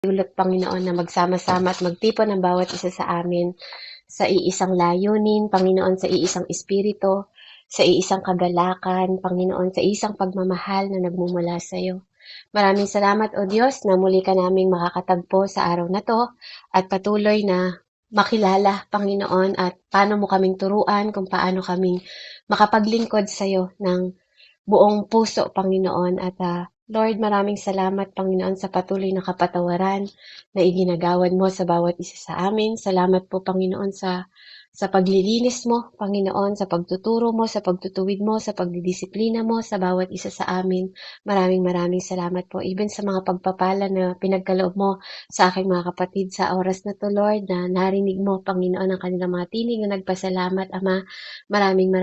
Dulot, Panginoon, na magsama-sama at magtipon ang bawat isa sa amin sa iisang layunin, Panginoon, sa iisang espiritu, sa iisang kagalakan, Panginoon, sa isang pagmamahal na nagmumula sa iyo. Maraming salamat, O Diyos, na muli ka naming makakatagpo sa araw na to at patuloy na makilala, Panginoon, at paano mo kaming turuan kung paano kaming makapaglingkod sa iyo ng buong puso, Panginoon. At Lord, maraming salamat, Panginoon, sa patuloy na kapatawaran na iginagawad mo sa bawat isa sa amin. Salamat po, Panginoon, sa paglilinis mo, Panginoon, sa pagtuturo mo, sa pagtutuwid mo, sa pagdidisiplina mo sa bawat isa sa amin. Maraming salamat po. Even sa mga pagpapala na pinagkaloob mo sa aking mga kapatid sa oras na to, Lord, na narinig mo, Panginoon, ang kanilang mga tinig na nagpasalamat, Ama. Maraming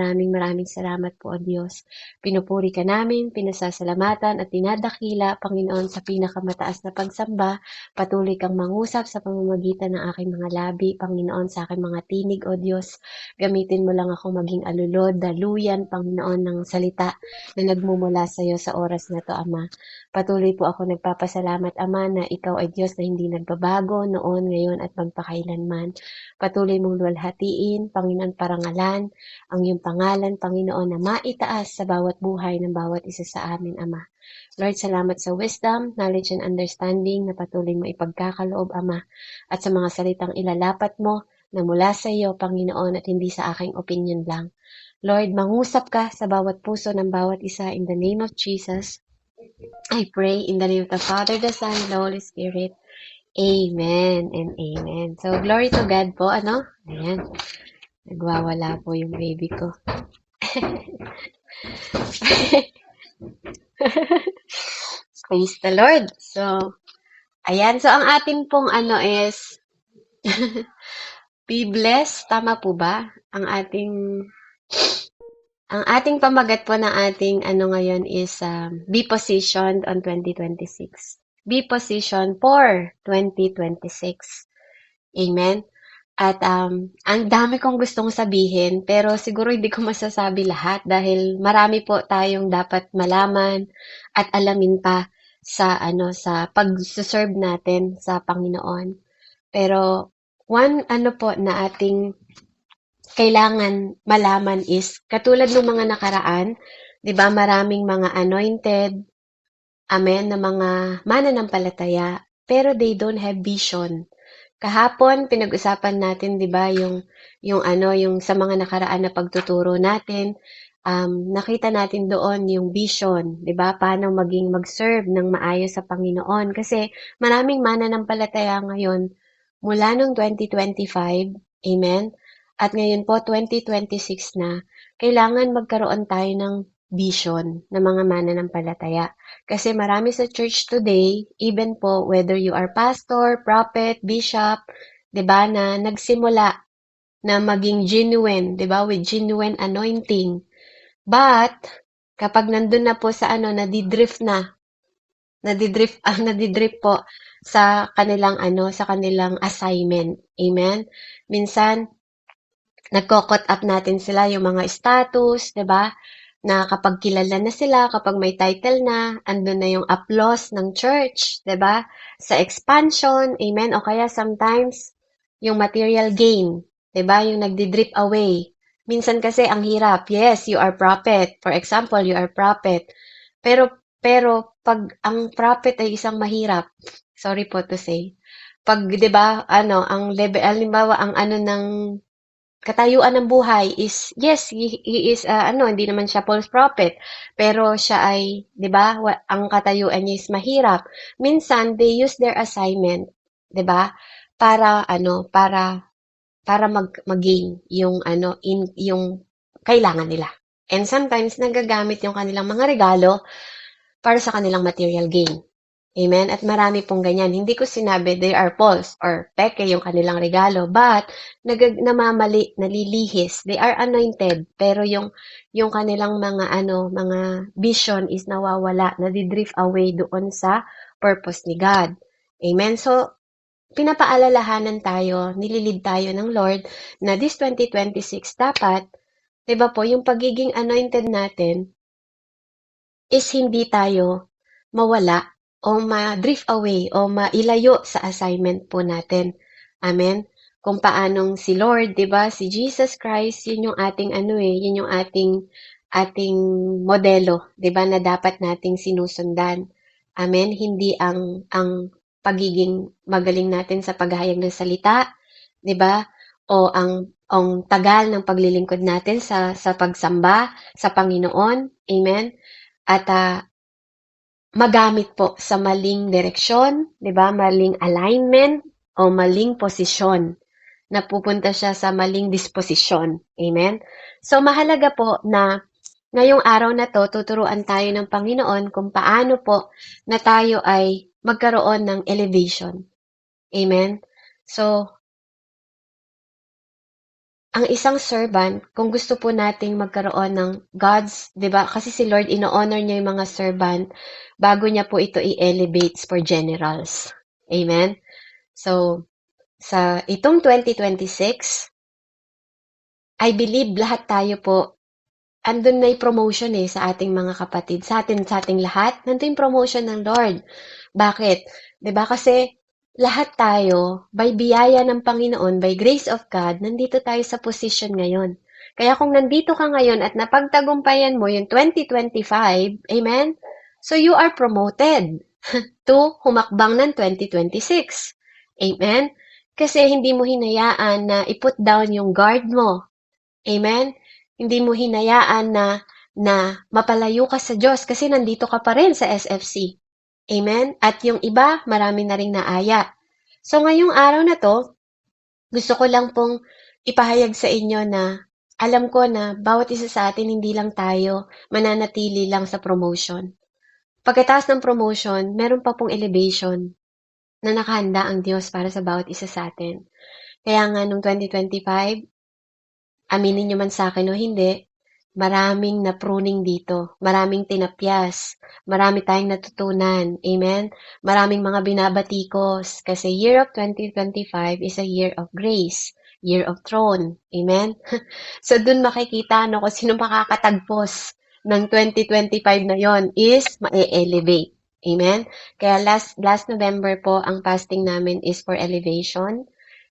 salamat po, O Diyos. Pinupuri ka namin, pinasasalamatan at dinadakila, Panginoon, sa pinakamataas na pagsamba. Patuloy kang mangusap sa pamamagitan ng aking mga labi, Panginoon, sa aking mga tinig, O Diyos. Gamitin mo lang ako maging alulod, daluyan, Panginoon, ng salita na nagmumula sa iyo sa oras na to, Ama. Patuloy po ako nagpapasalamat, Ama, na ikaw ay Diyos na hindi nagbabago noon, ngayon at magpakailanman. Patuloy mong luwalhatiin, Panginoon, parangalan, ang iyong pangalan, Panginoon, na maitaas sa bawat buhay ng bawat isa sa amin, Ama. Lord, salamat sa wisdom, knowledge, and understanding na patuloy mo ipagkakaloob, Ama, at sa mga salitang ilalapat mo na mula sa iyo, Panginoon, at hindi sa aking opinion lang. Lord, mangusap ka sa bawat puso ng bawat isa in the name of Jesus. I pray in the name of the Father, the Son, and the Holy Spirit. Amen and amen. So, glory to God po, ano? Ayan. Nagwawala po yung baby ko. Praise the Lord. So, ayan. So, ang atin pong ano is be blessed. Tama po ba? Ang ating pamagat po ng ating ano ngayon is be positioned on 2026. Be positioned for 2026. Amen? At ang dami kong gustong sabihin, pero siguro hindi ko masasabi lahat dahil marami po tayong dapat malaman at alamin pa sa pag-serve natin sa Panginoon. Pero one ano po na ating kailangan malaman is katulad ng mga nakaraan, 'di ba, maraming mga anointed, amen, na mga mananampalataya, pero they don't have vision. Kahapon pinag-usapan natin 'di ba yung sa mga nakaraan na pagtuturo natin, nakita natin doon yung vision, 'di ba? Paano mag-serve ng maayos sa Panginoon kasi maraming mananampalataya ngayon mula nung 2025, amen? At ngayon po 2026 na, kailangan magkaroon tayo ng vision ng mga mananampalataya. Kasi marami sa church today, even po whether you are pastor, prophet, bishop, 'di ba, na nagsimula na maging genuine, 'di ba, with genuine anointing. But kapag nandun na po sa nadidrift po sa kanilang assignment. Amen. Minsan nagko-caught up natin sila yung mga status, 'di ba? Na kapag kilala na sila, kapag may title na, andun na yung applause ng church, 'di ba? Sa expansion, amen, o kaya sometimes yung material gain, 'di ba? Yung nagdi-drip away. Minsan kasi ang hirap. Yes, you are prophet. For example, you are prophet. Pero pag ang prophet ay isang mahirap, sorry po to say, pag 'di ba, ang level, halimbawa ang ng katayuan ng buhay is, yes, he is, hindi naman siya false prophet, pero siya ay, di ba, ang katayuan niya is mahirap. Minsan, they use their assignment, di ba, para mag-gain yung kailangan nila. And sometimes, nagagamit yung kanilang mga regalo para sa kanilang material gain. Amen? At marami pong ganyan. Hindi ko sinabi they are false or peke yung kanilang regalo, but namamali, nalilihis. They are anointed, pero yung kanilang mga vision is nawawala, nadidrift away doon sa purpose ni God. Amen? So, pinapaalalahanan tayo, nililid tayo ng Lord na this 2026 dapat, 'di ba po, yung pagiging anointed natin is hindi tayo mawala o ma-drift away o mailayo sa assignment po natin. Amen? Kung paanong si Lord, 'di ba, si Jesus Christ, yun yung ating yun yung ating modelo, 'di ba, na dapat nating sinusundan. Amen? Hindi ang pagiging magaling natin sa paghahayag ng salita, 'di ba? O ang tagal ng paglilingkod natin sa pagsamba sa Panginoon. Amen? At magamit po sa maling direksyon, 'di ba? Maling alignment o maling posisyon. Napupunta siya sa maling disposisyon. Amen? So mahalaga po na ngayong araw na 'to tuturuan tayo ng Panginoon kung paano po na tayo ay magkaroon ng elevation. Amen? So, ang isang servant, kung gusto po nating magkaroon ng God's, 'di ba? Kasi si Lord ino-honor niya yung mga servant bago niya po ito i-elevate for generals. Amen? So, sa itong 2026, I believe lahat tayo po andun na yung promotion sa ating mga kapatid, sa ating lahat, nandun yung promotion ng Lord. Bakit? 'Di ba kasi lahat tayo, by biyaya ng Panginoon, by grace of God, nandito tayo sa position ngayon. Kaya kung nandito ka ngayon at napagtagumpayan mo yung 2025, amen? So you are promoted to humakbang ng 2026. Amen? Kasi hindi mo hinayaan na i-put down yung guard mo. Amen? Hindi mo hinayaan na mapalayo ka sa Diyos kasi nandito ka pa rin sa SFC. Amen? At yung iba, marami na ring naaya. So ngayong araw na to, gusto ko lang pong ipahayag sa inyo na alam ko na bawat isa sa atin hindi lang tayo mananatili lang sa promotion. Pagkatapos ng promotion, meron pa pong elevation na nakahanda ang Diyos para sa bawat isa sa atin. Kaya nga nung 2025, aminin nyo man sa akin o hindi, maraming na-pruning dito, maraming tinapyas, marami tayong natutunan, amen? Maraming mga binabatikos kasi year of 2025 is a year of grace, year of throne, amen? So dun makikita kung sino makakatagpos ng 2025 na yon is ma-elevate. Amen? Kaya last November po, ang fasting namin is for elevation.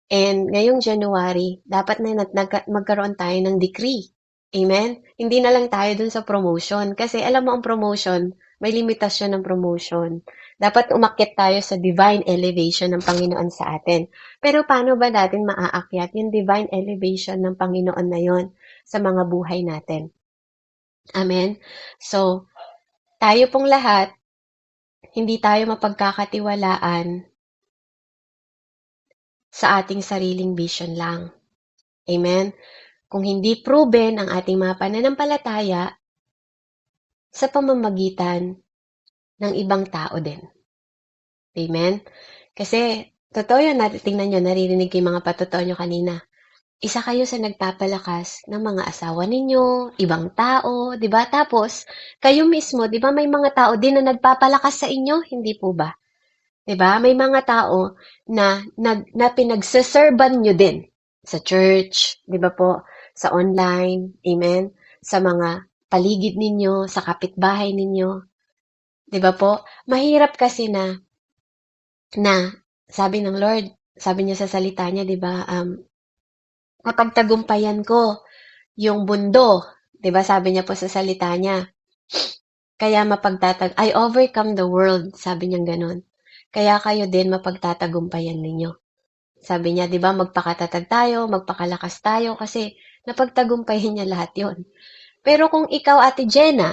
And ngayong January, dapat na magkaroon tayo ng decree. Amen? Hindi na lang tayo dun sa promotion. Kasi alam mo ang promotion, may limitasyon ng promotion. Dapat umakyat tayo sa divine elevation ng Panginoon sa atin. Pero paano ba natin maaakyat yung divine elevation ng Panginoon na yon sa mga buhay natin? Amen? So, tayo pong lahat, hindi tayo mapagkakatiwalaan sa ating sariling vision lang. Amen? Kung hindi proven ang ating mga pananampalataya sa pamamagitan ng ibang tao din. Amen? Kasi, totoo yun, tingnan nyo, naririnig ko yung mga patotoo nyo kanina. Isa kayo sa nagpapalakas ng mga asawa ninyo, ibang tao, di ba? Tapos, kayo mismo, di ba may mga tao din na nagpapalakas sa inyo? Hindi po ba? Di ba? May mga tao na pinagsaserban nyo din sa church, di ba po? Sa online, amen? Sa mga paligid ninyo, sa kapitbahay ninyo, di ba po? Mahirap kasi na sabi ng Lord, sabi niya sa salita niya, di ba? Mapagtagumpayan ko yung mundo, di ba? Sabi niya po sa salita niya. Kaya I overcome the world, sabi niya ganun. Kaya kayo din mapagtatagumpayan ninyo. Sabi niya, di ba, magpakatatag tayo, magpakalakas tayo, kasi napagtagumpayan niya lahat yon. Pero kung ikaw, Ate Jenna,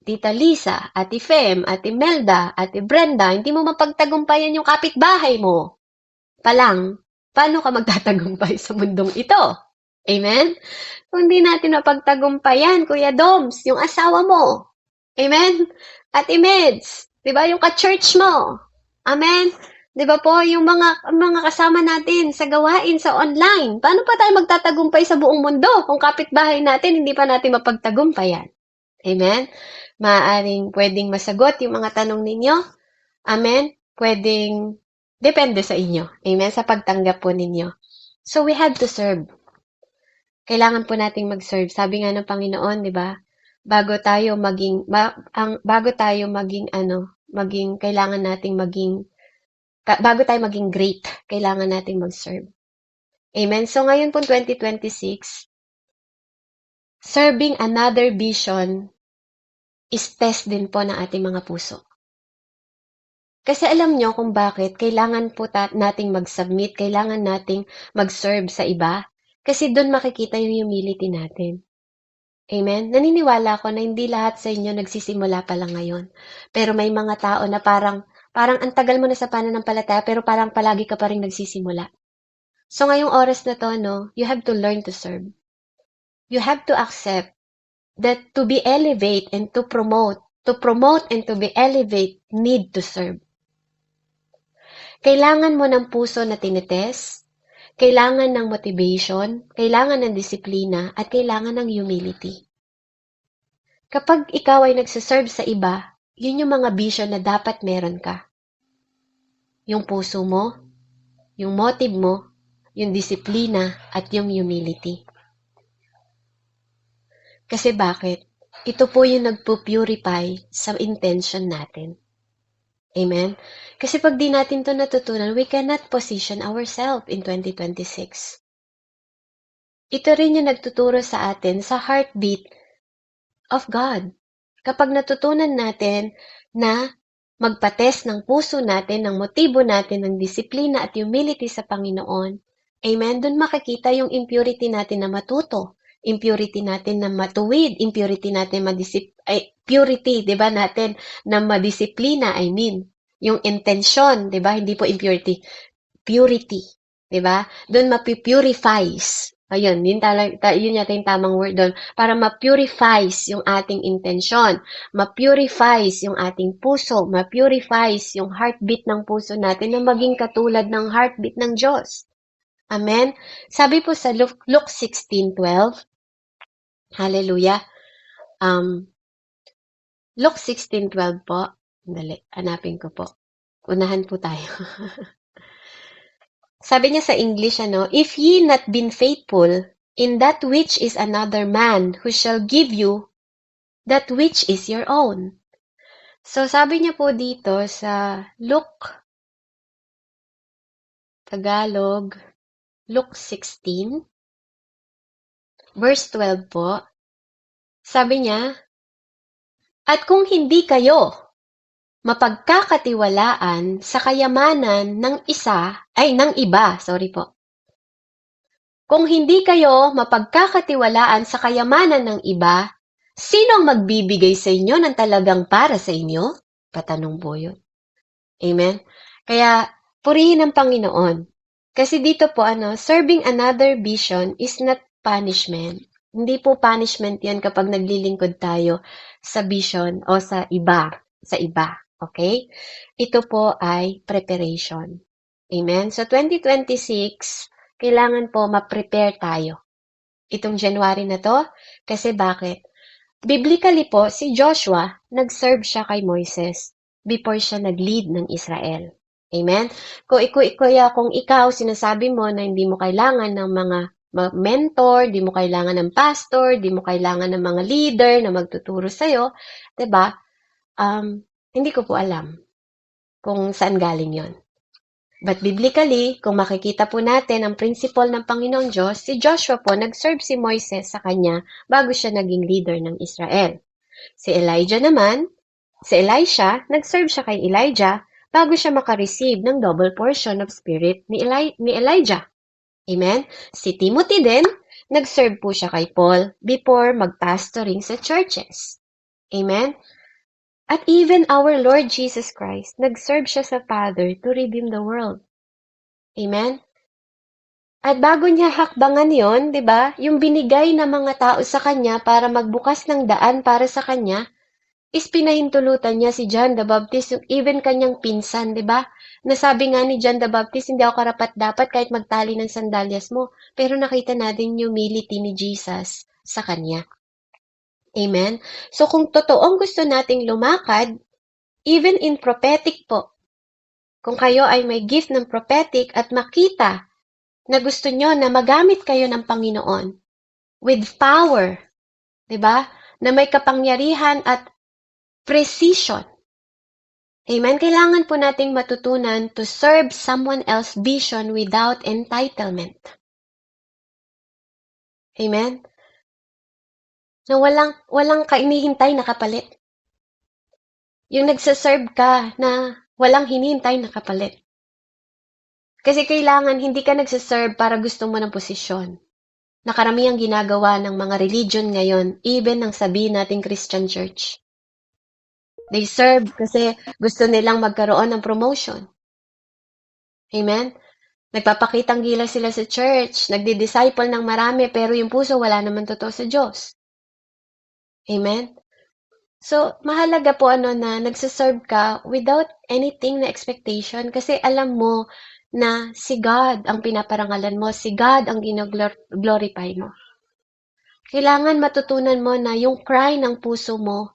Tita Lisa, Ate Fem, Ate Melda, Ate Brenda, hindi mo mapagtagumpayan yung kapitbahay mo, palang, paano ka magtatagumpay sa mundong ito? Amen? Kung hindi natin mapagtagumpayan, Kuya Doms, yung asawa mo. Amen? Ate Meds, di ba, yung ka-church mo. Amen? Di ba po, yung mga kasama natin sa gawain, sa online. Paano pa tayo magtatagumpay sa buong mundo kung kapitbahay natin, hindi pa natin mapagtagumpayan? Amen? Pwedeng masagot yung mga tanong ninyo. Amen? Pwedeng, depende sa inyo. Amen? Sa pagtanggap po ninyo. So, we have to serve. Kailangan po nating mag-serve. Sabi nga ng Panginoon, di ba? Bago tayo maging kailangan nating bago tayo maging great, kailangan nating mag-serve. Amen? So ngayon po 2026, serving another vision is test din po ng ating mga puso. Kasi alam nyo kung bakit kailangan po nating mag-submit, kailangan nating mag-serve sa iba. Kasi doon makikita yung humility natin. Amen? Naniniwala ako na hindi lahat sa inyo nagsisimula pa lang ngayon. Pero may mga tao na parang ang tagal mo na sa pananampalataya, pero parang palagi ka pa rin nagsisimula. So ngayong oras na to, no, you have to learn to serve. You have to accept that to be elevate and to promote and to be elevate, need to serve. Kailangan mo ng puso na tinitest, kailangan ng motivation, kailangan ng disiplina, at kailangan ng humility. Kapag ikaw ay nagsiserve sa iba, yun yung mga vision na dapat meron ka. Yung puso mo, yung motive mo, yung disiplina, at yung humility. Kasi bakit? Ito po yung nagpo-purify sa intention natin. Amen? Kasi pag di natin to natutunan, we cannot position ourselves in 2026. Ito rin yung nagtuturo sa atin sa heartbeat of God. Kapag natutunan natin na magpates ng puso natin, ng motibo natin, ng disiplina at humility sa Panginoon, amen, dun makikita yung impurity natin na matuto, impurity natin na matuwid, impurity natin purity, 'di ba, natin na madisiplina, yung intention, 'di ba? Hindi po impurity, purity, 'di ba? Doon mapipurifies. Ayun, yun yata yung tamang word doon. Para mapurifies yung ating intention, mapurifies yung ating puso, mapurifies yung heartbeat ng puso natin na maging katulad ng heartbeat ng Diyos. Amen? Sabi po sa Luke 16:12, hallelujah, Luke 16:12 po. Dali, hanapin ko po. Unahan po tayo. Sabi niya sa English, if ye not been faithful in that which is another man, who shall give you that which is your own? So, sabi niya po dito sa Luke, Tagalog, Luke 16, verse 12 po. Sabi niya, at kung hindi kayo mapagkakatiwalaan sa kayamanan ng iba. Kung hindi kayo mapagkakatiwalaan sa kayamanan ng iba, sino ang magbibigay sa inyo ng talagang para sa inyo? Patanong po yun. Amen? Kaya, purihin ang Panginoon. Kasi dito po, serving another vision is not punishment. Hindi po punishment yan kapag naglilingkod tayo sa vision o sa iba. Okay? Ito po ay preparation. Amen? So, 2026, kailangan po ma-prepare tayo. Itong January na to, kasi bakit? Biblically po, si Joshua, nag-serve siya kay Moises before siya nag-lead ng Israel. Amen? Kung ikaw, sinasabi mo na hindi mo kailangan ng mga mentor, di mo kailangan ng pastor, di mo kailangan ng mga leader na magtuturo sa'yo, diba? Hindi ko po alam kung saan galing yon. But biblically, kung makikita po natin ang principle ng Panginoong Diyos, si Joshua po, nag-serve si Moises sa kanya bago siya naging leader ng Israel. Si Elisha, nag-serve siya kay Elijah bago siya makareceive ng double portion of spirit ni Elijah. Amen? Si Timothy din, nag-serve po siya kay Paul before mag-pastoring sa churches. Amen? At even our Lord Jesus Christ, nag-serve siya sa Father to redeem the world. Amen? At bago niya hakbangan yon, di ba? Yung binigay ng mga tao sa kanya para magbukas ng daan para sa kanya, is pinahintulutan niya si John the Baptist, yung even kanyang pinsan, di ba? Nasabi nga ni John the Baptist, hindi ako karapat-dapat kahit magtali ng sandalyas mo. Pero nakita natin yung humility ni Jesus sa kanya. Amen? So kung totoong gusto nating lumakad, even in prophetic po, kung kayo ay may gift ng prophetic at makita na gusto nyo na magamit kayo ng Panginoon with power, di ba? Na may kapangyarihan at precision. Amen? Kailangan po nating matutunan to serve someone else's vision without entitlement. Amen? Na walang hinihintay na kapalit. Yung nagsaserve ka na walang hinihintay na kapalit. Kasi kailangan hindi ka nagsaserve para gusto mo ng posisyon. Na karamihang ginagawa ng mga religion ngayon, even ng sabihin nating Christian church. They serve kasi gusto nilang magkaroon ng promotion. Amen? Nagpapakitang gilas sila sa church, nagdi-disciple ng marami, pero yung puso wala naman totoo sa Diyos. Amen? So, mahalaga po na nagsaserve ka without anything na expectation kasi alam mo na si God ang pinaparangalan mo, si God ang gino-glorify mo. Kailangan matutunan mo na yung cry ng puso mo,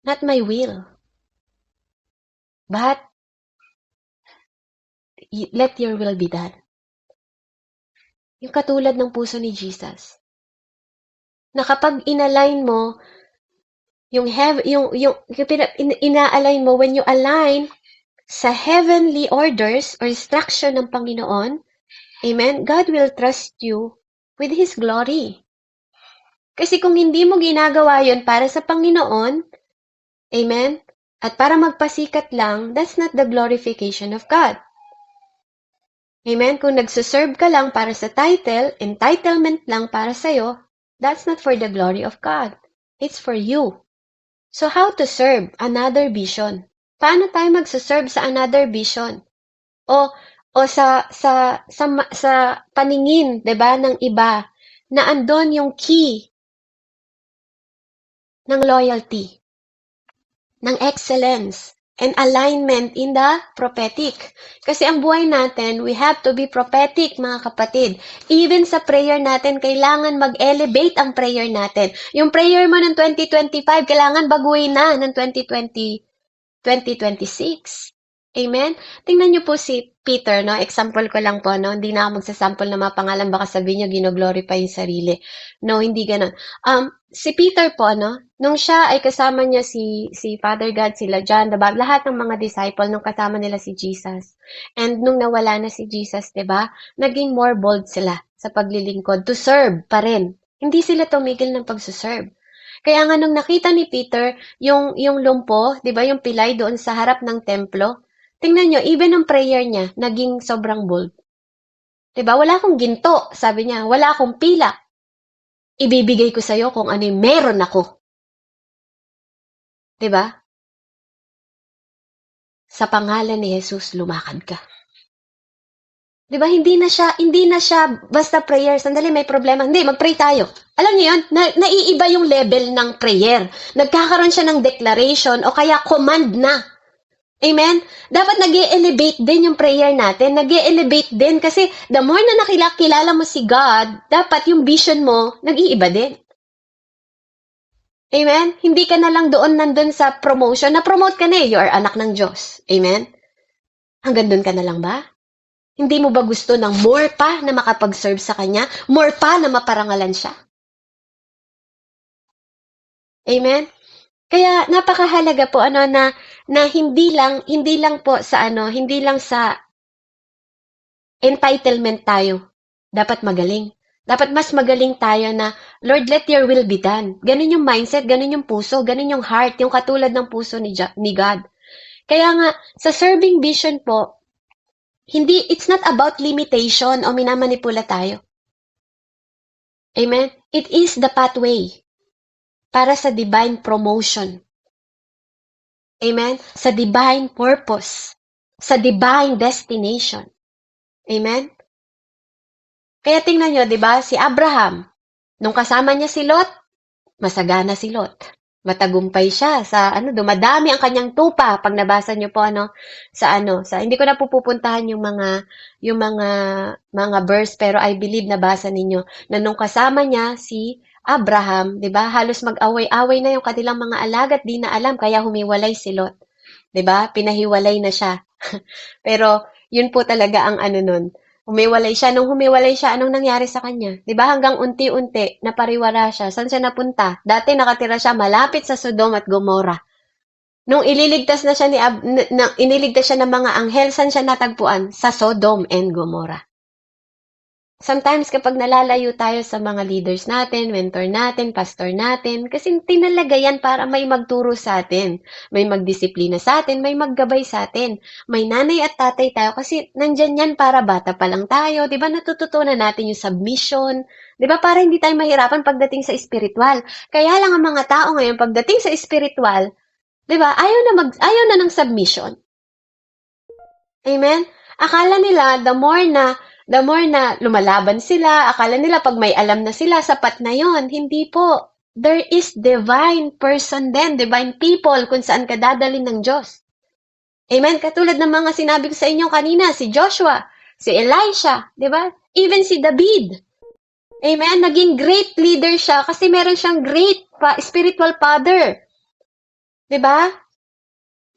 not my will, but let your will be done. Yung katulad ng puso ni Jesus. Na kapag inalign mo, ina-align mo, when you align sa heavenly orders or instruction ng Panginoon, amen, God will trust you with His glory. Kasi kung hindi mo ginagawa yon para sa Panginoon, amen, at para magpasikat lang, that's not the glorification of God. Amen? Kung nagsaserve ka lang para sa title, entitlement lang para sa'yo, that's not for the glory of God. It's for you. So how to serve another vision? Paano tayo magsaserve sa another vision? O sa paningin, 'di ba, ng iba na andon yung key ng loyalty, ng excellence, and alignment in the prophetic. Kasi ang buhay natin, we have to be prophetic, mga kapatid. Even sa prayer natin, kailangan mag-elevate ang prayer natin. Yung prayer mo ng 2025, kailangan baguhin na ng 2026. Amen? Tingnan niyo po si Peter, no? Example ko lang po, no? Hindi na ako magsasample ng mga pangalan, baka sabihin niyo, gino-glorify yung sarili. No, hindi ganun. Si Peter po, no? Nung siya ay kasama niya si Father God, sila John, diba? Lahat ng mga disciple, nung kasama nila si Jesus. And nung nawala na si Jesus, diba? Naging more bold sila sa paglilingkod to serve pa rin. Hindi sila tumigil ng pagsuserve. Kaya nga nung nakita ni Peter yung lumpo, 'di ba, yung pilay doon sa harap ng templo, tingnan nyo, even ang prayer niya, naging sobrang bold. 'Di ba? Wala akong ginto, sabi niya, wala akong pila. Ibibigay ko sa'yo kung ano yung meron ako. 'Di ba? Sa pangalan ni Jesus, lumakad ka. 'Di ba? Hindi na siya basta prayer. Sandali, may problema. Hindi, mag-pray tayo. Alam niyo 'yun, naiiba yung level ng prayer. Nagkakaroon siya ng declaration o kaya command na. Amen? Dapat nag-e-elevate din yung prayer natin. Nag-e-elevate din kasi the more na nakilala mo si God, dapat yung vision mo nag-iiba din. Amen? Hindi ka na lang nandun sa promotion. Na-promote ka na eh. You are anak ng Diyos. Amen? Hanggang dun ka na lang ba? Hindi mo ba gusto ng more pa na makapag-serve sa Kanya? More pa na maparangalan siya? Amen? Kaya napakahalaga po na hindi lang po sa hindi lang sa entitlement tayo. Dapat magaling. Dapat mas magaling tayo na, Lord, let your will be done. Ganun yung mindset, ganun yung puso, ganun yung heart, yung katulad ng puso ni God. Kaya nga, sa serving vision po, it's not about limitation o minamanipula tayo. Amen? It is the pathway para sa divine promotion. Amen? Sa divine purpose. Sa divine destination. Amen? Kaya tingnan nyo, di ba, si Abraham, nung kasama niya si Lot, masagana si Lot. Matagumpay siya sa dumadami ang kanyang tupa pag nabasa niyo po sa hindi ko na pupuntahan yung mga verse, pero I believe nabasa ninyo na nung kasama niya si Abraham, 'di ba? Halos mag-away-away na yung kanilang mga alagad, di na alam kaya humiwalay si Lot. 'Di ba? Pinahiwalay na siya. Pero yun po talaga ang nun. Humiwalay siya. Nung humiwalay siya, anong nangyari sa kanya? 'Di ba? Hanggang unti-unti, napariwara siya. Saan siya napunta? Dati nakatira siya malapit sa Sodom at Gomorrah. Nung ililigtas na siya iniligtas siya ng mga anghel, saan siya natagpuan? Sa Sodom and Gomorrah. Sometimes kapag nalalayo tayo sa mga leaders natin, mentor natin, pastor natin, kasi tinalaga yan para may magturo sa atin, may magdisiplina sa atin, may maggabay sa atin. May nanay at tatay tayo kasi nandyan yan para bata pa lang tayo, di ba natututunan natin yung submission, di ba para hindi tayo mahirapan pagdating sa spiritual. Kaya lang ang mga tao ngayon pagdating sa spiritual, di ba, ayaw na ng submission. Amen? Akala nila, the more na lumalaban sila, akala nila pag may alam na sila, sapat na yon. Hindi po. There is divine person then, divine people kung saan ka dadalhin ng Diyos. Amen? Katulad ng mga sinabi ko sa inyo kanina, si Joshua, si Elisha, di ba? Even si David. Amen? Naging great leader siya kasi meron siyang great spiritual father. Di ba?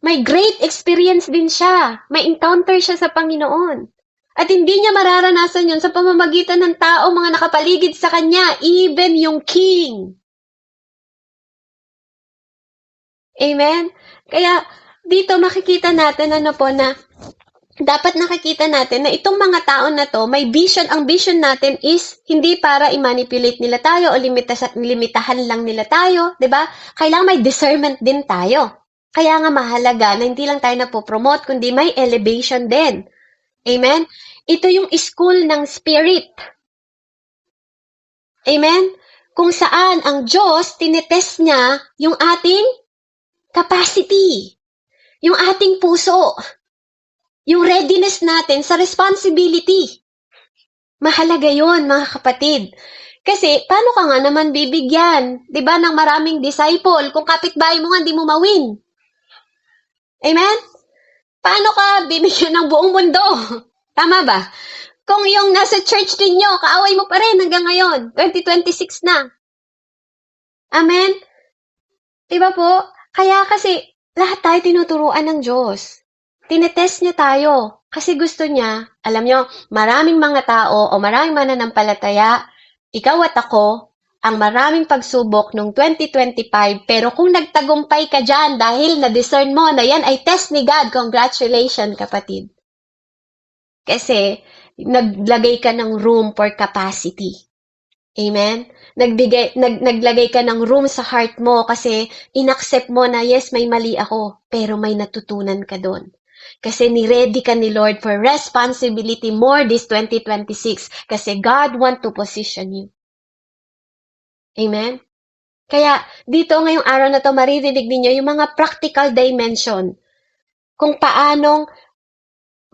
May great experience din siya. May encounter siya sa Panginoon. At hindi niya mararanasan yun sa pamamagitan ng tao mga nakapaligid sa kanya, even yung king. Amen? Kaya dito makikita natin na dapat nakikita natin na itong mga tao na to, may vision. Ang vision natin is hindi para i-manipulate nila tayo o limitahan lang nila tayo, 'di ba? Kailangan may discernment din tayo. Kaya nga mahalaga na hindi lang tayo napopromote, kundi may elevation din. Amen? Ito yung school ng spirit. Amen? Kung saan ang Diyos, tinetest niya yung ating capacity, yung ating puso, yung readiness natin sa responsibility. Mahalaga yon mga kapatid. Kasi, paano ka nga naman bibigyan, di ba, ng maraming disciple kung kapitbahay mo nga hindi mo mawin? Amen? Paano ka bibigyan ng buong mundo? Tama ba? Kung yung nasa church ninyo, kaaway mo pa rin hanggang ngayon, 2026 na. Amen? Diba po? Kaya kasi, lahat tayo tinuturuan ng Diyos. Tinetest niya tayo. Kasi gusto niya, alam nyo, maraming mga tao o maraming mananampalataya, ikaw at ako, ang maraming pagsubok noong 2025, pero kung nagtagumpay ka dyan dahil na-discern mo na yan ay test ni God, congratulations kapatid. Kasi naglagay ka ng room for capacity. Amen? Naglagay ka ng room sa heart mo kasi inaccept mo na yes, may mali ako, pero may natutunan ka doon. Kasi ni-ready ka ni Lord for responsibility more this 2026 kasi God want to position you. Amen? Kaya dito ngayong araw na to maririnig ninyo yung mga practical dimension kung paanong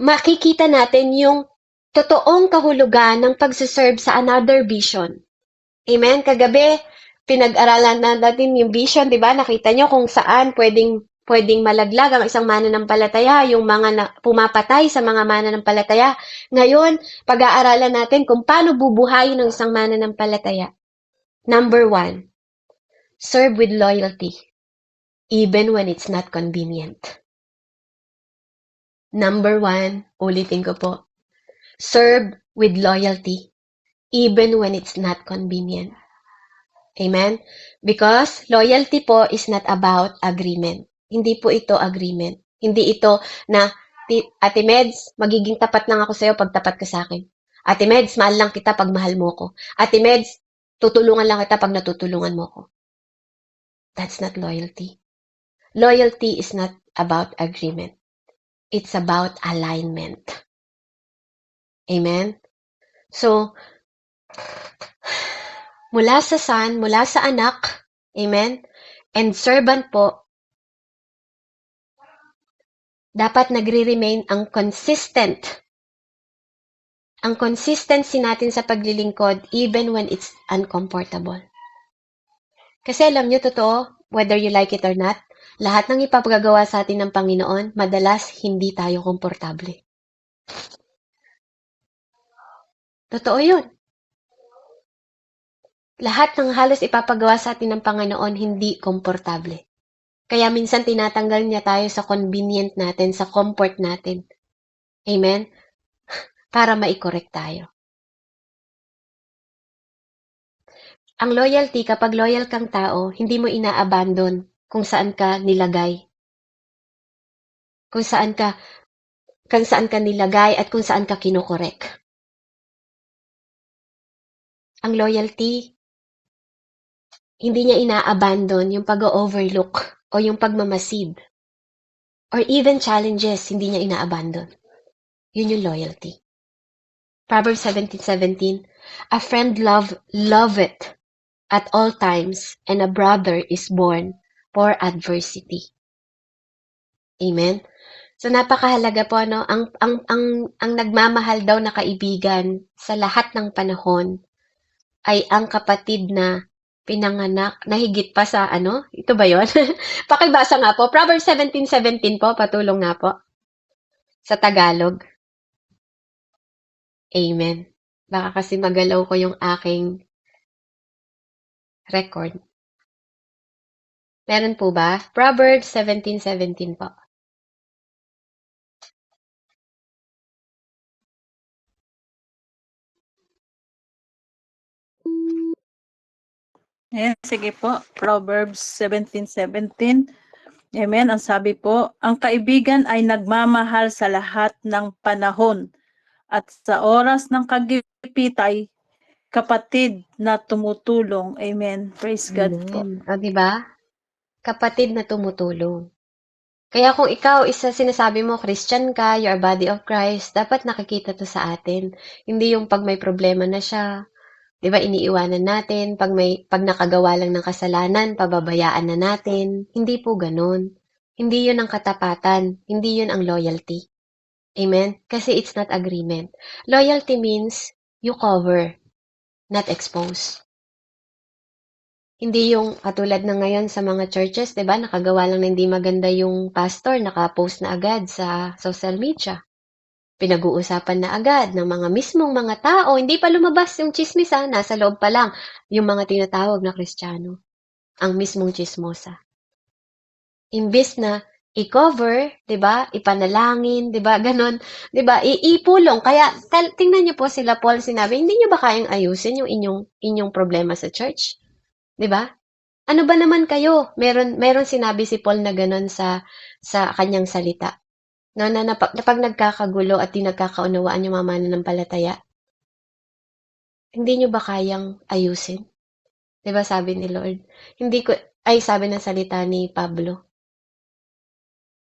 makikita natin yung totoong kahulugan ng pagsiserve sa another vision. Amen? Kagabi, pinag-aralan natin yung vision, di ba? Nakita nyo kung saan pwedeng malaglag ang isang mananampalataya, yung mga pumapatay sa mga mananampalataya. Ngayon, pag-aaralan natin kung paano bubuhayin ng isang mananampalataya. Number 1, serve with loyalty, even when it's not convenient. Number 1, ulitin ko po, serve with loyalty, even when it's not convenient. Amen? Because loyalty po is not about agreement. Hindi po ito agreement. Hindi ito na, Ate Meds, magiging tapat lang ako sa'yo pag tapat ka sa akin. Ate Meds, mahal lang kita pag mahal mo ko. Ate Meds, tutulungan lang kita pag natutulungan mo ko. That's not loyalty. Loyalty is not about agreement. It's about alignment. Amen? So, mula sa Son, mula sa Anak, amen, and servant po, dapat nagre-remain ang consistency natin sa paglilingkod even when it's uncomfortable. Kasi alam nyo, totoo, whether you like it or not, lahat ng ipapagagawa sa atin ng Panginoon, madalas hindi tayo komportable. Totoo yun. Lahat ng halos ipapagawa sa atin ng Panginoon, hindi komportable. Kaya minsan tinatanggal niya tayo sa convenient natin, sa comfort natin. Amen? Para mai-correct tayo. Ang loyalty, kapag loyal kang tao, hindi mo ina-abandon kung saan ka nilagay. kung saan ka nilagay at kung saan ka kinokorek. Ang loyalty, hindi niya ina-abandon yung pag-overlook o yung pagmamasid. Or even challenges, hindi niya ina-abandon. Yun yung loyalty. Proverbs 17:17, a friend love it at all times, and a brother is born for adversity. Amen? So napakahalaga po, no? Ang nagmamahal daw na kaibigan sa lahat ng panahon ay ang kapatid na pinanganak na higit pa sa ano? Ito ba 'yon? Pakibasa nga po. Proverbs 17:17 po, patulong nga po. Sa Tagalog. Amen. Baka kasi magalaw ko yung aking record. Meron po ba? Proverbs 17:17 po. Ayan, sige po. Proverbs 17:17. Amen. Ang sabi po, ang kaibigan ay nagmamahal sa lahat ng panahon at sa oras ng kagipitay, kapatid na tumutulong. Amen. Praise God po. Amen. O, diba? Kapatid na tumutulong. Kaya kung ikaw isa sinasabi mo, Christian ka, you're a body of Christ, dapat nakikita to sa atin. Hindi yung pag may problema na siya, di ba, iniiwanan natin, pag nakagawa lang ng kasalanan, pababayaan na natin. Hindi po ganun. Hindi yun ang katapatan. Hindi yun ang loyalty. Amen? Kasi it's not agreement. Loyalty means you cover, not expose. Hindi yung katulad na ngayon sa mga churches, 'di ba? Nakagawa lang na hindi maganda yung pastor, naka-post na agad sa social media. Pinag-uusapan na agad ng mga mismong mga tao, hindi pa lumabas yung chismisa, nasa loob pa lang yung mga tinatawag na Kristiyano, ang mismong chismosa. Imbis na i-cover, 'di ba? Ipanalangin, 'di ba? Ganon, 'di ba? Iipulong. Kaya tingnan niyo po sila Paul, sinabi, hindi niyo ba kayang ayusin yung inyong problema sa church? 'Di ba? Ano ba naman kayo? Meron sinabi si Paul na gano'n sa kanyang salita. No, na pag nagkakagulo at di nagkakaunawaan yung mga mananampalataya, hindi nyo ba kayang ayusin? 'Di ba sabi ni Lord? Sabi ng salita ni Pablo.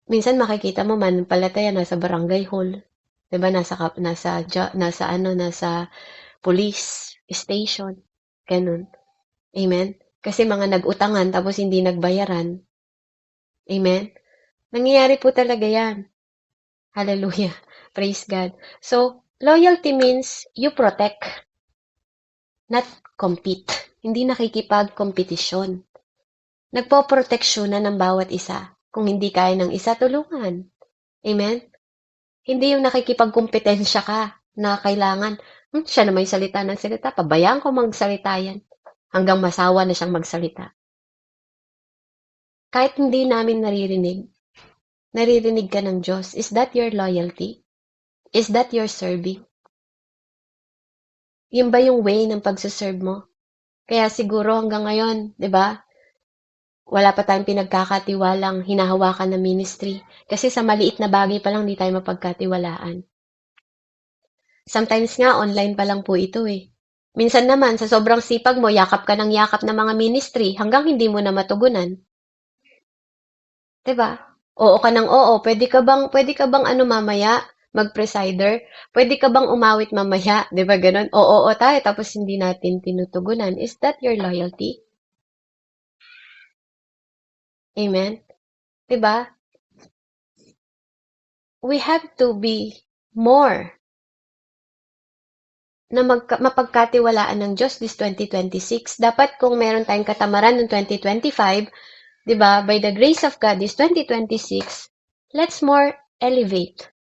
Minsan makikita mo mananampalataya nasa barangay hall, 'di ba? Nasa police station, ganun. Amen. Kasi mga nag-utangan tapos hindi nagbayaran. Amen? Nangyayari po talaga yan. Hallelujah. Praise God. So, loyalty means you protect, not compete. Hindi nakikipag-kompetisyon. Nagpoproteksyonan ng bawat isa. Kung hindi kaya ng isa, tulungan. Amen? Hindi yung nakikipagkompetensya ka na kailangan, siya na may salita ng salita, pabayaan ko magsalita yan. Hanggang masawa na siyang magsalita. Kahit hindi namin naririnig ka ng Diyos. Is that your loyalty? Is that your serving? Yun ba yung way ng pagsaserve mo? Kaya siguro hanggang ngayon, di ba? Wala pa tayong pinagkakatiwalang hinahawakan na ministry. Kasi sa maliit na bagay pa lang di tayo mapagkatiwalaan. Sometimes nga, online pa lang po ito eh. Minsan naman, sa sobrang sipag mo, yakap ka ng yakap ng mga ministry hanggang hindi mo na matugunan. Diba? Oo ka ng oo. Pwede ka bang mamaya mag-presider? Pwede ka bang umawit mamaya? Diba ganun? Oo tayo tapos hindi natin tinutugunan. Is that your loyalty? Amen? Diba? We have to be more na mapagkatiwalaan ng Diyos this 2026. Dapat kung meron tayong katamaran ng 2025, diba, by the grace of God this 2026, let's more elevate.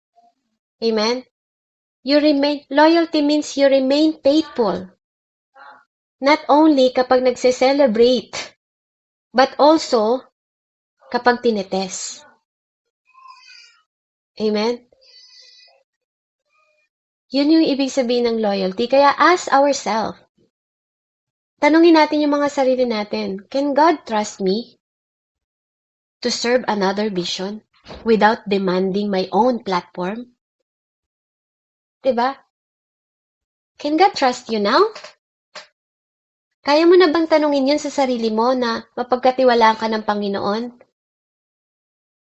Amen? Loyalty means you remain faithful. Not only kapag nagse-celebrate, but also kapag tinetest. Amen? Yun yung ibig sabihin ng loyalty. Kaya ask ourselves, tanungin natin yung mga sarili natin, can God trust me to serve another vision? without demanding my own platform? Diba? Can God trust you now? Kaya mo na bang tanungin yun sa sarili mo na mapagkatiwalaan ka ng Panginoon?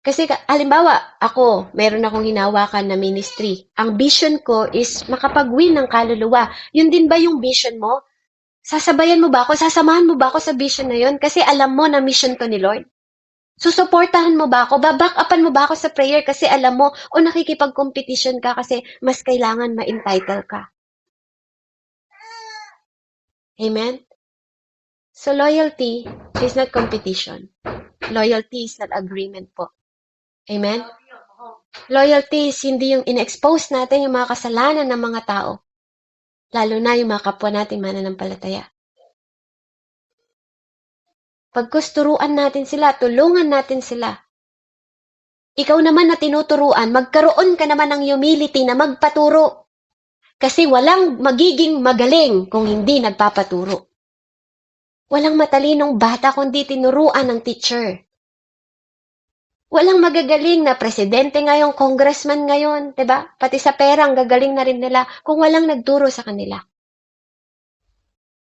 Kasi halimbawa, ako, meron akong hinawakan na ministry. Ang vision ko is makapag-win ng kaluluwa. Yun din ba yung vision mo? Sasabayan mo ba ako? Sasamahan mo ba ako sa vision na yun? Kasi alam mo na mission to ni Lord. Susuportahan mo ba ako? Baback-upan mo ba ako sa prayer kasi alam mo o nakikipag-competition ka kasi mas kailangan ma-entitle ka. Amen? So, loyalty is not competition. Loyalty is not agreement po. Amen? Loyalty is hindi yung in-expose natin yung mga kasalanan ng mga tao. Lalo na yung mga kapwa natin mananampalataya. Pagkusturuan natin sila, tulungan natin sila. Ikaw naman na tinuturuan, magkaroon ka naman ng humility na magpaturo. Kasi walang magiging magaling kung hindi nagpapaturo. Walang matalinong bata kundi tinuruan ng teacher. Walang magagaling na presidente ngayon, congressman ngayon, 'di ba? Pati sa perang gagaling na rin nila kung walang nagturo sa kanila.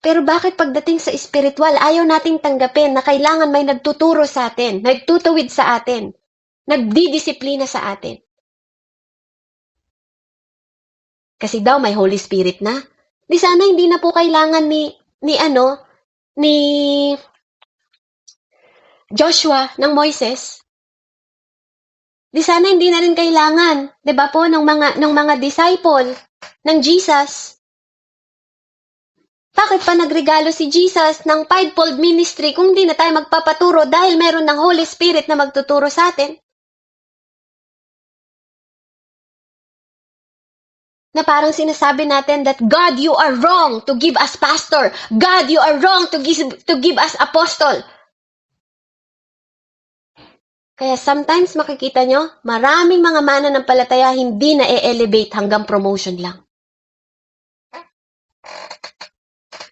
Pero bakit pagdating sa spiritual, ayaw nating tanggapin na kailangan may nagtuturo sa atin, nagtutuwid sa atin, nagdidisiplina sa atin? Kasi daw may Holy Spirit na. Di sana hindi na po kailangan ni Joshua ng Moises. Di sana hindi na rin kailangan, 'di ba po, ng mga disciple ng Jesus. Bakit pa nagregalo si Jesus ng fivefold ministry kung di na tayo magpapaturo dahil meron ng Holy Spirit na magtuturo sa atin? Na parang sinasabi natin that God, you are wrong to give us pastor. God, you are wrong to give us apostle. Kaya sometimes makikita nyo, maraming mga mananampalataya hindi na e-elevate hanggang promotion lang.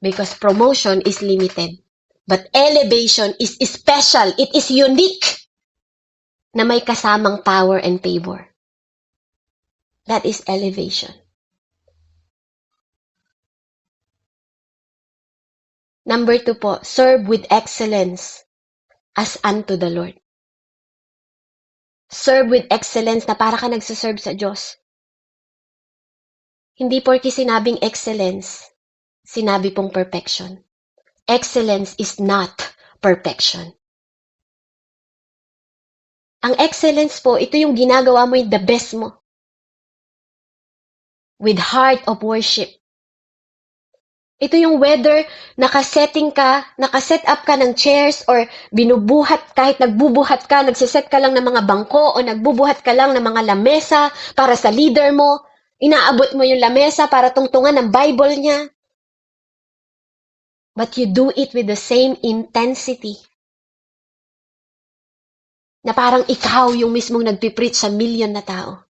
Because promotion is limited. But elevation is special. It is unique na may kasamang power and favor. That is elevation. Number 2 po, serve with excellence as unto the Lord. Serve with excellence na para ka nagsaserve sa Diyos. Hindi porke sinabing excellence, sinabi pong perfection. Excellence is not perfection. Ang excellence po, ito yung ginagawa mo yung the best mo. With heart of worship. Ito yung whether nakaset up ka ng chairs or binubuhat, kahit nagbubuhat ka, nagsiset ka lang ng mga bangko o nagbubuhat ka lang ng mga lamesa para sa leader mo, inaabot mo yung lamesa para tungtungan ng Bible niya. But you do it with the same intensity. Na parang ikaw yung mismong nagpipreach sa million na tao.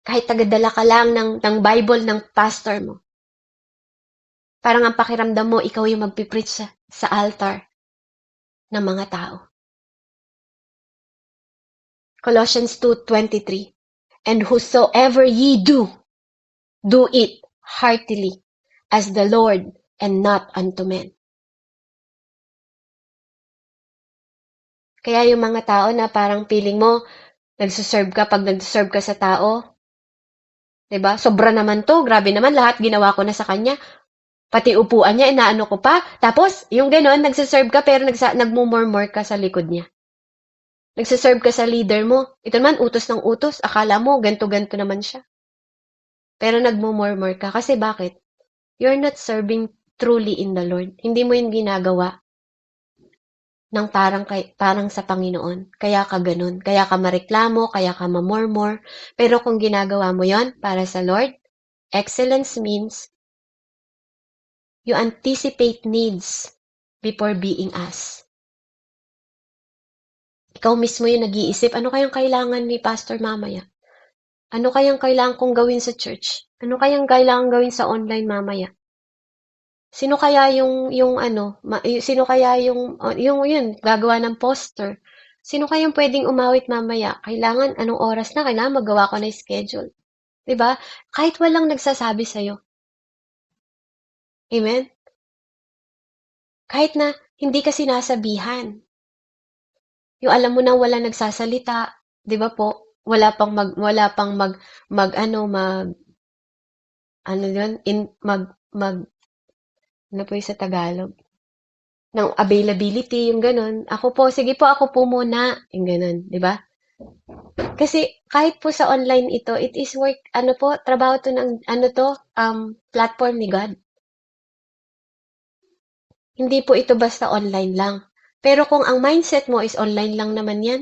Kahit tagadala ka lang ng Bible ng pastor mo. Parang ang pakiramdam mo, ikaw yung magpipreach sa altar ng mga tao. Colossians 2:23. And whosoever ye do it heartily as the Lord and not unto men. Kaya yung mga tao na parang feeling mo, nagsuserve ka pag nagsuserve ka sa tao, 'di ba? Sobra naman to, grabe naman, lahat ginawa ko na sa kanya. Pati upuan niya, inaano ko pa. Tapos, yung gano'n, nagsiserve ka pero nagmumurmur ka sa likod niya. Nagsiserve ka sa leader mo. Ito naman, utos ng utos. Akala mo, ganto-ganto naman siya. Pero nagmumurmur ka. Kasi bakit? You're not serving truly in the Lord. Hindi mo yung ginagawa ng parang sa Panginoon. Kaya ka ganun. Kaya ka mareklamo, kaya ka mamurmur. Pero kung ginagawa mo yon para sa Lord, excellence means you anticipate needs before being asked. Ikaw mismo yung nag-iisip, ano kayang kailangan ni Pastor mamaya? Ano kayang kailangan kong gawin sa church? Ano kayang kailangan gawin sa online mamaya? Sino kaya yung yun, gagawa ng poster? Sino kayang pwedeng umawit mamaya? Kailangan, anong oras na? Kailangan magawa ko na yung schedule. 'Di ba? Kahit walang nagsasabi sa'yo. Amen? Kahit na hindi ka sinasabihan. Yung alam mo nang walang nagsasalita, 'di ba po? Ano yun? Ano po yung sa Tagalog? Ng availability, yung ganun. Ako po, sige po, ako po muna. Yung ganun, di ba? Kasi kahit po sa online ito, it is work, ano po, trabaho to ng, platform ni God. Hindi po ito basta online lang. Pero kung ang mindset mo is online lang naman yan,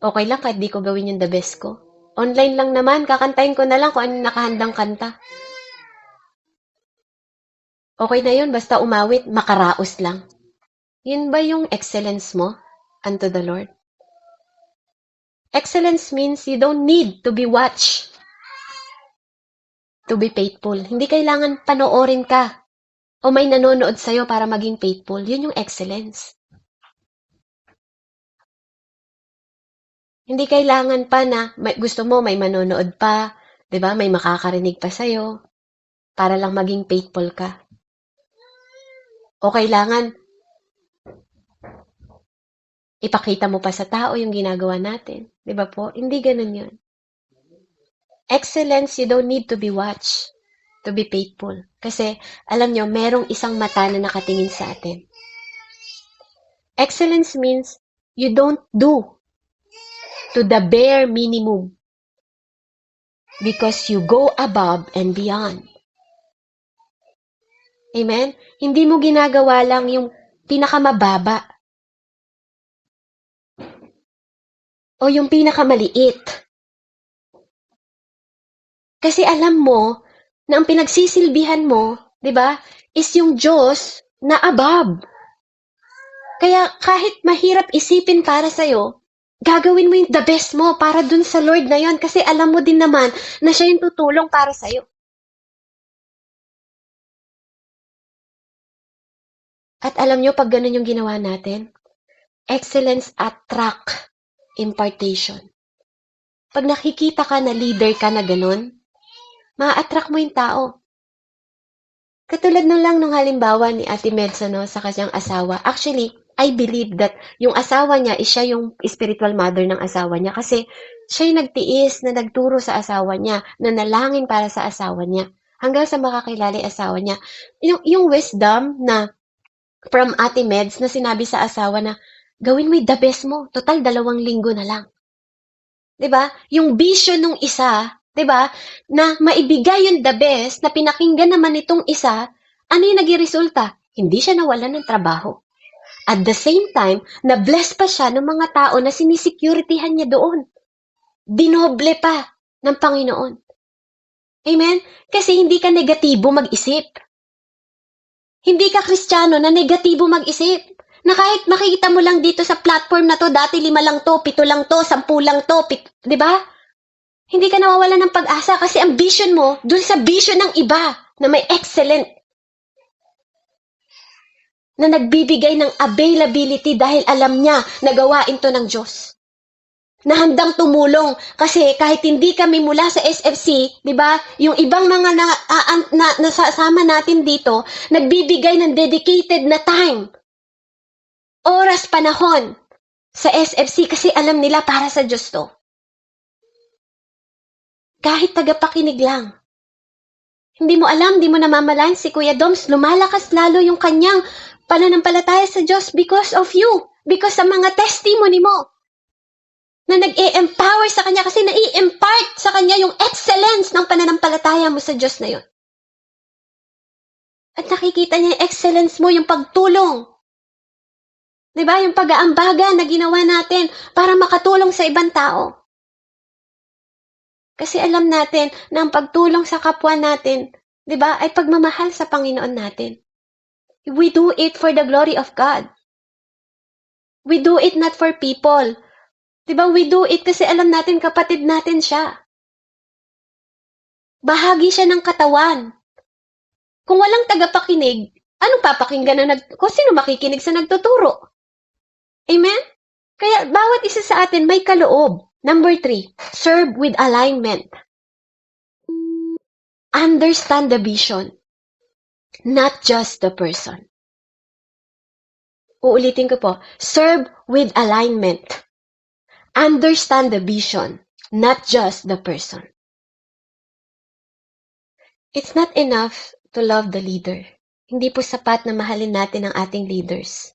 okay lang kahit di ko gawin yung the best ko. Online lang naman, kakantahin ko na lang kung ano nakahandang kanta. Okay na yun, basta umawit, makaraos lang. Yun ba yung excellence mo unto the Lord? Excellence means you don't need to be watched to be faithful. Hindi kailangan panoorin ka o may nanonood sa'yo para maging faithful. Yun yung excellence. Hindi kailangan pa na gusto mo may manonood pa, 'di ba? May makakarinig pa sa'yo para lang maging faithful ka. O kailangan ipakita mo pa sa tao yung ginagawa natin. 'Di ba po? Hindi ganun yun. Excellence, you don't need to be watched to be faithful. Kasi, alam nyo, merong isang mata na nakatingin sa atin. Excellence means you don't do to the bare minimum because you go above and beyond. Amen? Hindi mo ginagawa lang yung pinakamababa o yung pinakamaliit. Kasi alam mo na ang pinagsisilbihan mo, 'di ba, is yung Diyos na above. Kaya kahit mahirap isipin para sa'yo, gagawin mo yung the best mo para dun sa Lord na yon kasi alam mo din naman na siya yung tutulong para sa'yo. At alam nyo, pag ganun yung ginawa natin, excellence attract impartation. Pag nakikita ka na leader ka na ganun, ma-attract mo yung tao. Katulad nung lang nung halimbawa ni Ate Medsa no, sa kanyang asawa. Actually, I believe that yung asawa niya is siya yung spiritual mother ng asawa niya kasi siya yung nagtiis na nagturo sa asawa niya, na nalangin para sa asawa niya, hanggang sa makakilala yung asawa niya. Yung wisdom na from Ate Meds na sinabi sa asawa na gawin mo yung the best mo, total 2 linggo na lang. 'Di ba? Yung vision nung isa, 'di ba? Na maibigay yung the best na pinakinggan naman nitong isa, ano yung naging resulta? Hindi siya nawalan ng trabaho. At the same time, na-bless pa siya ng mga tao na sinisecurityhan niya doon. Dinoble pa ng Panginoon. Amen? Kasi hindi ka negatibo mag-isip. Hindi ka Kristiyano na negatibo mag-isip. Na kahit makikita mo lang dito sa platform na to, dati 5 lang to, 7 lang to, 10 lang to, 'di ba? Hindi ka nawawalan ng pag-asa kasi ang vision mo dun sa vision ng iba na may excellent na nagbibigay ng availability dahil alam niya na gawain to ng Diyos. Na handang tumulong kasi kahit hindi kami mula sa SFC, 'di ba? Yung ibang mga nasasama natin dito, nagbibigay ng dedicated na time. Oras, panahon sa SFC kasi alam nila para sa Diyos to. Kahit tagapakinig lang. Hindi mo alam, di mo namamalayan si Kuya Doms, lumalakas lalo yung kanyang pananampalataya sa Diyos because of you. Because sa mga testimony mo na nag-e-empower sa kanya kasi nai-impart sa kanya yung excellence ng pananampalataya mo sa Diyos na yun. At nakikita niya yung excellence mo, yung pagtulong. Diba? Yung pag-aambaga na ginawa natin para makatulong sa ibang tao. Kasi alam natin na ang pagtulong sa kapwa natin, diba, ay pagmamahal sa Panginoon natin. We do it for the glory of God. We do it not for people. Diba, we do it kasi alam natin kapatid natin siya. Bahagi siya ng katawan. Kung walang tagapakinig, anong papakinggan na kung sino makikinig sa nagtuturo? Amen? Kaya bawat isa sa atin may kaloob. Number 3, serve with alignment. Understand the vision, not just the person. Uulitin ko po, serve with alignment. Understand the vision, not just the person. It's not enough to love the leader. Hindi po sapat na mahalin natin ang ating leaders.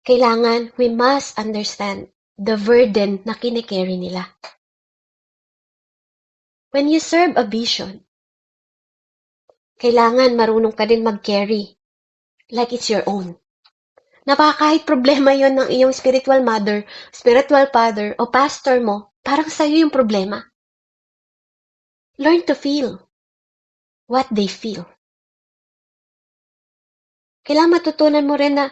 Kailangan, we must understand the burden na kinikerry nila. When you serve a vision, kailangan marunong ka din mag-carry like it's your own. Kahit problema yon ng iyong spiritual mother, spiritual father, o pastor mo, parang sa'yo yung problema. Learn to feel what they feel. Kailangan matutunan mo rin na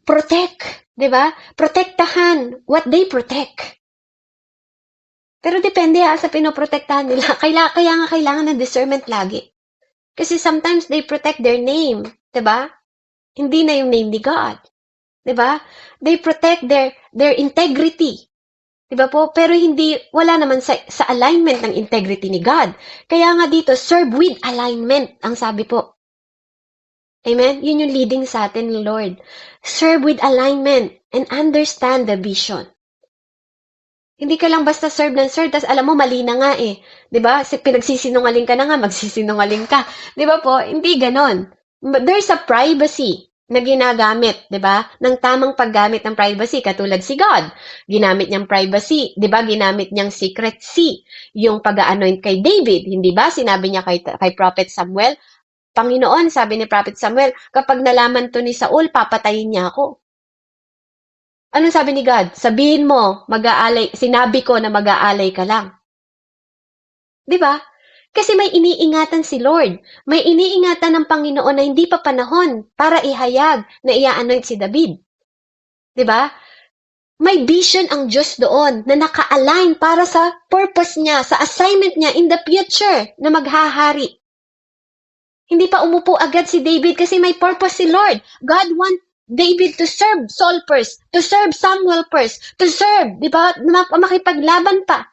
protect, di ba? Protektahan what they protect. Pero depende sa pinoprotektahan nila. Kaya nga kailangan ng discernment lagi. Kasi sometimes they protect their name, di ba? Hindi na yung name ni God. Di ba? They protect their integrity. Di ba po? Pero wala naman sa alignment ng integrity ni God. Kaya nga dito, serve with alignment, ang sabi po. Amen? Yun yung leading sa atin, Lord. Serve with alignment and understand the vision. Hindi ka lang basta serve ng serve, tas alam mo, mali na nga eh. Diba? Pinagsisinungaling ka na nga, magsisinungaling ka. Diba po? Hindi ganon. There's a privacy na ginagamit, diba? Ng tamang paggamit ng privacy, katulad si God. Ginamit niyang privacy, diba? Ginamit niyang secrecy. Yung pag-anoint kay David, hindi ba? Sinabi niya kay Prophet Samuel, Panginoon, sabi ni Prophet Samuel, kapag nalaman to ni Saul, papatayin niya ako. Anong sabi ni God? Sabihin mo, sinabi ko na mag-aalay ka lang. Diba? Kasi may iniingatan si Lord. May iniingatan ng Panginoon na hindi pa panahon para ihayag na i-anoint si David. Diba? May vision ang Diyos doon na naka-align para sa purpose niya, sa assignment niya in the future na maghahari. Hindi pa umupo agad si David kasi may purpose si Lord. God want David to serve Saul first, to serve Samuel first, to serve, di ba? Makipaglaban pa.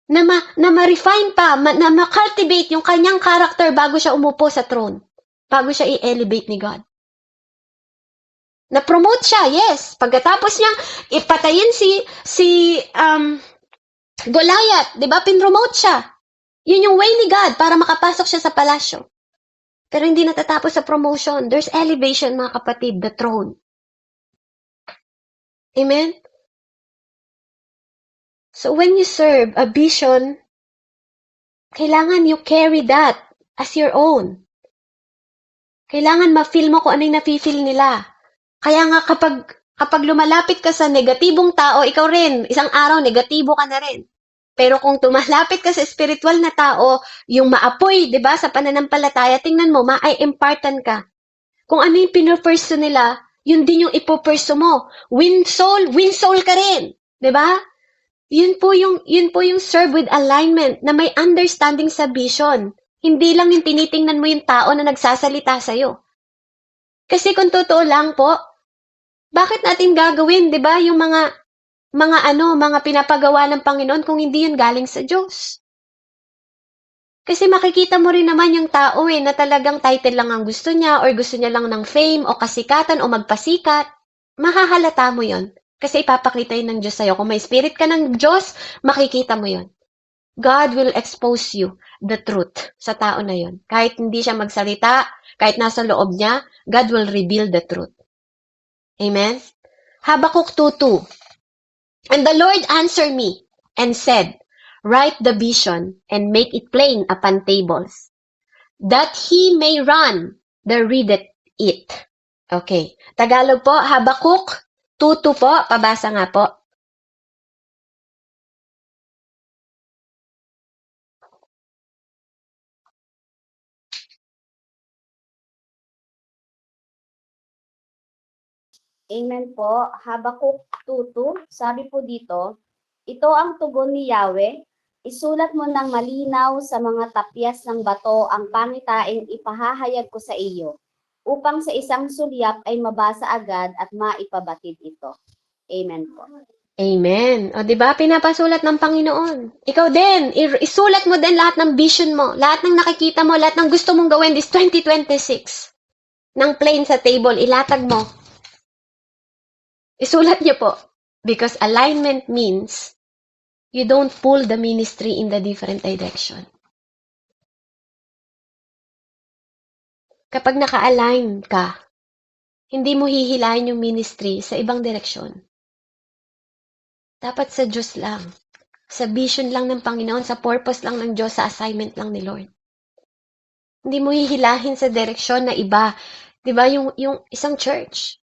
Na ma-refine pa, na ma-cultivate yung kanyang character bago siya umupo sa throne. Bago siya i-elevate ni God. Na-promote siya, yes. Pagkatapos niyang ipatayin si Goliath, di ba? Pinromote siya. Yun yung way ni God para makapasok siya sa palasyo. Pero hindi natatapos sa promotion. There's elevation, mga kapatid, the throne. Amen? So when you serve a vision, kailangan you carry that as your own. Kailangan ma-feel mo kung ano yung nafe-feel nila. Kaya nga kapag lumalapit ka sa negatibong tao, ikaw rin, isang araw negatibo ka na rin. Pero kung tumalapit ka sa spiritual na tao, yung maapoy, di ba, sa pananampalataya, tingnan mo, ma-impartan ka. Kung ano yung pinupurso nila, yun din yung ipupurso mo. Win soul ka rin. Di ba? Yun po yung serve with alignment na may understanding sa vision. Hindi lang yung tinitingnan mo yung tao na nagsasalita sa'yo. Kasi kung totoo lang po, bakit natin gagawin, di ba, yung mga pinapagawa ng Panginoon kung hindi yun galing sa Diyos. Kasi makikita mo rin naman yung tao na talagang title lang ang gusto niya or gusto niya lang ng fame o kasikatan o magpasikat. Mahahalata mo yun. Kasi ipapakita yun ng Diyos sa'yo. Kung may spirit ka ng Diyos, makikita mo yun. God will expose you the truth sa tao na yun. Kahit hindi siya magsalita, kahit nasa loob niya, God will reveal the truth. Amen? Habakuk 2:2. And the Lord answered me and said, write the vision and make it plain upon tables, that he may run that readeth it. Okay. Tagalog po, Habakuk 2:2 po. Pabasa nga po. Amen po. Habakuk 2:2, sabi po dito, ito ang tugon ni Yahweh, isulat mo ng malinaw sa mga tapyas ng bato ang pangitain ipahahayag ko sa iyo. upang sa isang sulyap ay mabasa agad at maipabatid ito. Amen po. Amen. O, di ba? Pinapasulat ng Panginoon. Ikaw din, isulat mo din lahat ng vision mo, lahat ng nakikita mo, lahat ng gusto mong gawin this 2026. Ng plain sa table, ilatag mo. Isulat niyo po. Because alignment means you don't pull the ministry in the different direction. Kapag naka-align ka, hindi mo hihilahin yung ministry sa ibang direksyon. Dapat sa Diyos lang. Sa vision lang ng Panginoon, sa purpose lang ng Diyos, sa assignment lang ni Lord. Hindi mo hihilahin sa direksyon na iba. Diba yung isang church?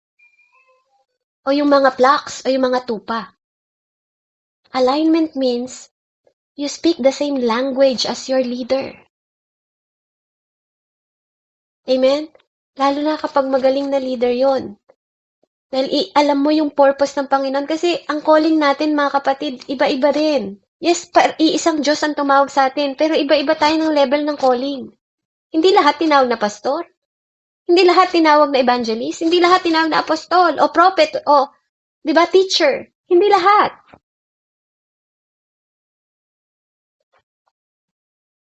O yung mga plaques, o yung mga tupa. Alignment means you speak the same language as your leader. Amen? Lalo na kapag magaling na leader yon. Dahil alam mo yung purpose ng Panginoon. Kasi ang calling natin, mga kapatid, iba-iba rin. Yes, iisang Diyos ang tumawag sa atin, pero iba-iba tayo ng level ng calling. Hindi lahat tinawag na pastor. Hindi lahat tinawag na evangelist. Hindi lahat tinawag na apostol, o prophet, o, di ba, teacher. Hindi lahat.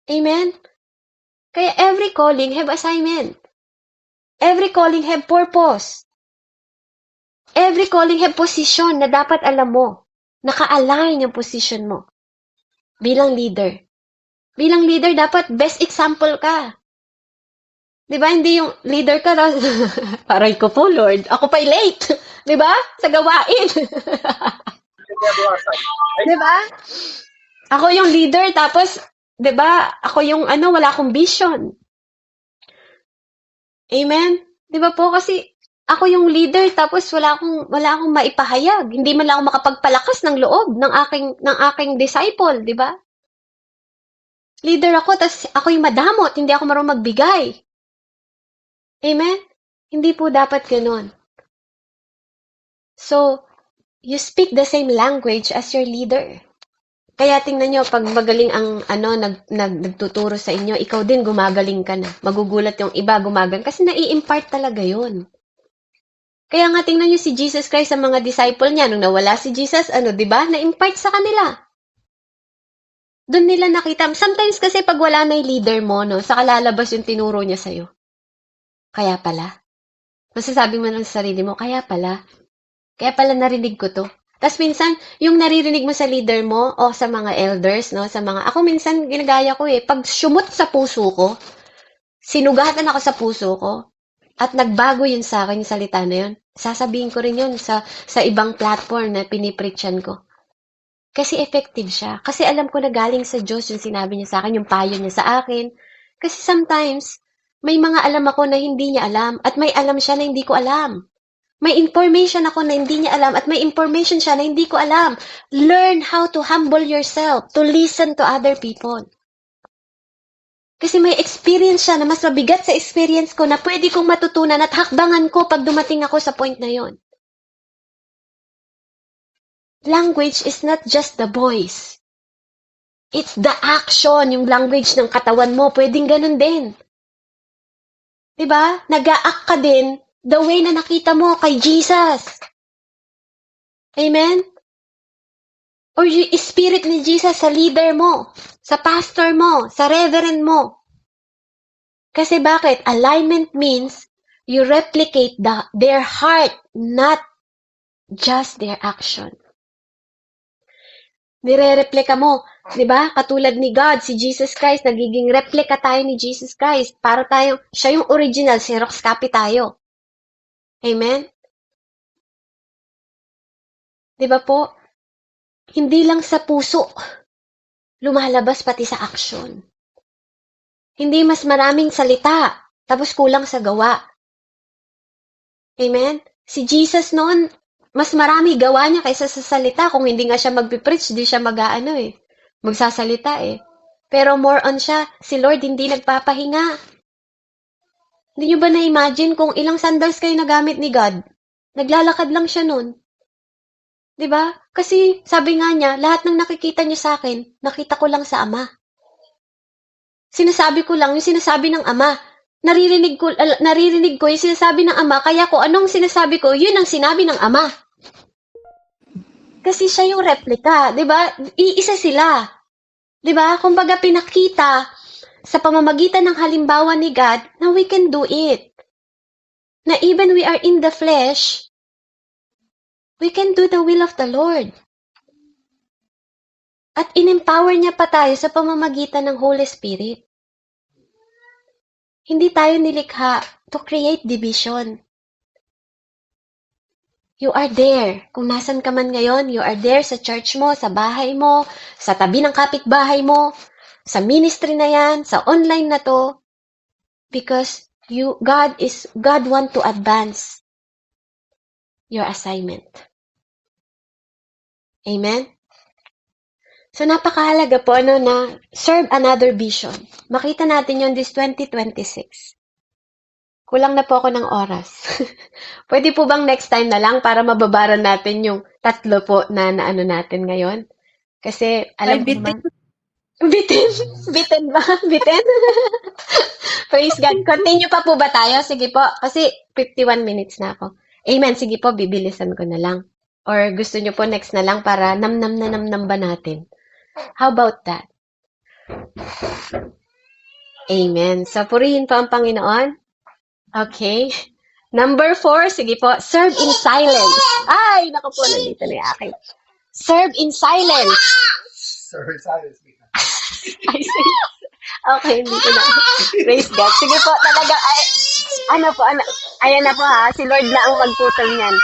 Amen? Kaya every calling have assignment. Every calling have purpose. Every calling have position na dapat alam mo. Naka-align yung position mo. Bilang leader. Bilang leader, dapat best example ka. Diba, hindi yung leader ka, paray ko po, Lord. Ako pa'y late. Diba? Sa gawain. Diba? Ako yung leader, tapos, diba, ako yung wala akong vision. Amen? Diba po, kasi ako yung leader, tapos wala akong maipahayag. Hindi man lang ako makapagpalakas ng loob ng aking disciple, di ba? Leader ako, tapos ako yung madamot, hindi ako marunong magbigay. Amen? Hindi po dapat ganoon. So, you speak the same language as your leader. Kaya tingnan nyo, pag magaling ang nagtuturo sa inyo, ikaw din gumagaling ka na. Magugulat yung iba gumagaling kasi nai-impart talaga yun. Kaya nga tingnan nyo si Jesus Christ sa mga disciple niya. Nung nawala si Jesus, di ba? Na-impart sa kanila. Doon nila nakita. Sometimes kasi pag wala na yung leader mo, saka lalabas yung tinuro niya sa'yo. Kaya pala. Masasabi mo lang sa sarili mo, kaya pala narinig ko to. Tapos minsan, yung naririnig mo sa leader mo, o sa mga elders, ako minsan ginagaya ko pag sumut sa puso ko, sinugatan ako sa puso ko, at nagbago yun sa akin, yung salita na yun, sasabihin ko rin yun sa ibang platform na pinipreachan ko. Kasi effective siya. Kasi alam ko na galing sa Diyos yung sinabi niya sa akin, yung payo niya sa akin. Kasi sometimes, may mga alam ako na hindi niya alam, at may alam siya na hindi ko alam. May information ako na hindi niya alam, at may information siya na hindi ko alam. Learn how to humble yourself, to listen to other people. Kasi may experience siya na mas mabigat sa experience ko na pwede kong matutunan at hakbangan ko pag dumating ako sa point na yon. Language is not just the voice. It's the action, yung language ng katawan mo. Pwedeng ganun din. Diba? Nag-a-act ka din the way na nakita mo kay Jesus. Amen? Or yung spirit ni Jesus sa leader mo, sa pastor mo, sa reverend mo. Kasi bakit? Alignment means you replicate their heart, not just their action. Nire-replika mo, di ba? Katulad ni God, si Jesus Christ, nagiging replika tayo ni Jesus Christ. Para siya yung original, Xerox copy tayo. Amen? Di ba po? Hindi lang sa puso, lumalabas pati sa action. Hindi mas maraming salita, tapos kulang sa gawa. Amen? Si Jesus noon, mas marami gawa niya kaysa sa salita. Kung hindi nga siya magpipreach, di siya magsasalita Pero more on siya, si Lord hindi nagpapahinga. Hindi nyo ba na-imagine kung ilang sandals kayo nagamit ni God? Naglalakad lang siya noon. Diba? Kasi sabi nga niya, lahat ng nakikita niyo sa akin, nakita ko lang sa Ama. Sinasabi ko lang yung sinasabi ng Ama. naririnig ko yung sinasabi ng Ama, kaya kung anong sinasabi ko, yun ang sinabi ng Ama. Kasi siya yung replika, 'di ba? Iisa sila. 'Di ba? Kumbaga pinakita sa pamamagitan ng halimbawa ni God na we can do it. Na even we are in the flesh, we can do the will of the Lord. At in-empower niya pa tayo sa pamamagitan ng Holy Spirit. Hindi tayo nilikha to create division. You are there. Kung nasan ka man ngayon, you are there sa church mo, sa bahay mo, sa tabi ng kapitbahay mo, sa ministry na yan, sa online na to. Because God want to advance your assignment. Amen? So napakahalaga po na serve another vision. Makita natin yun this 2026. Kulang na po ako ng oras. Pwede po bang next time na lang para mababaran natin yung 3 po na ano natin ngayon? Kasi alam ko naman. Bitin? Bitin ba? Bitin? Praise God. Continue pa po ba tayo? Sige po. Kasi 51 minutes na ako. Amen. Sige po, bibilisan ko na lang. Or gusto nyo po next na lang para namnam ba natin? How about that? Amen. So, purihin po ang Panginoon. Okay. Number 4, sige po, serve in silence. Ay, naku po, nandito na yung akin. Serve in silence. Serve in silence. I see. Okay, dito na. Praise God. Sige po, talaga, ayan na po ha, si Lord na ang magputol niyan.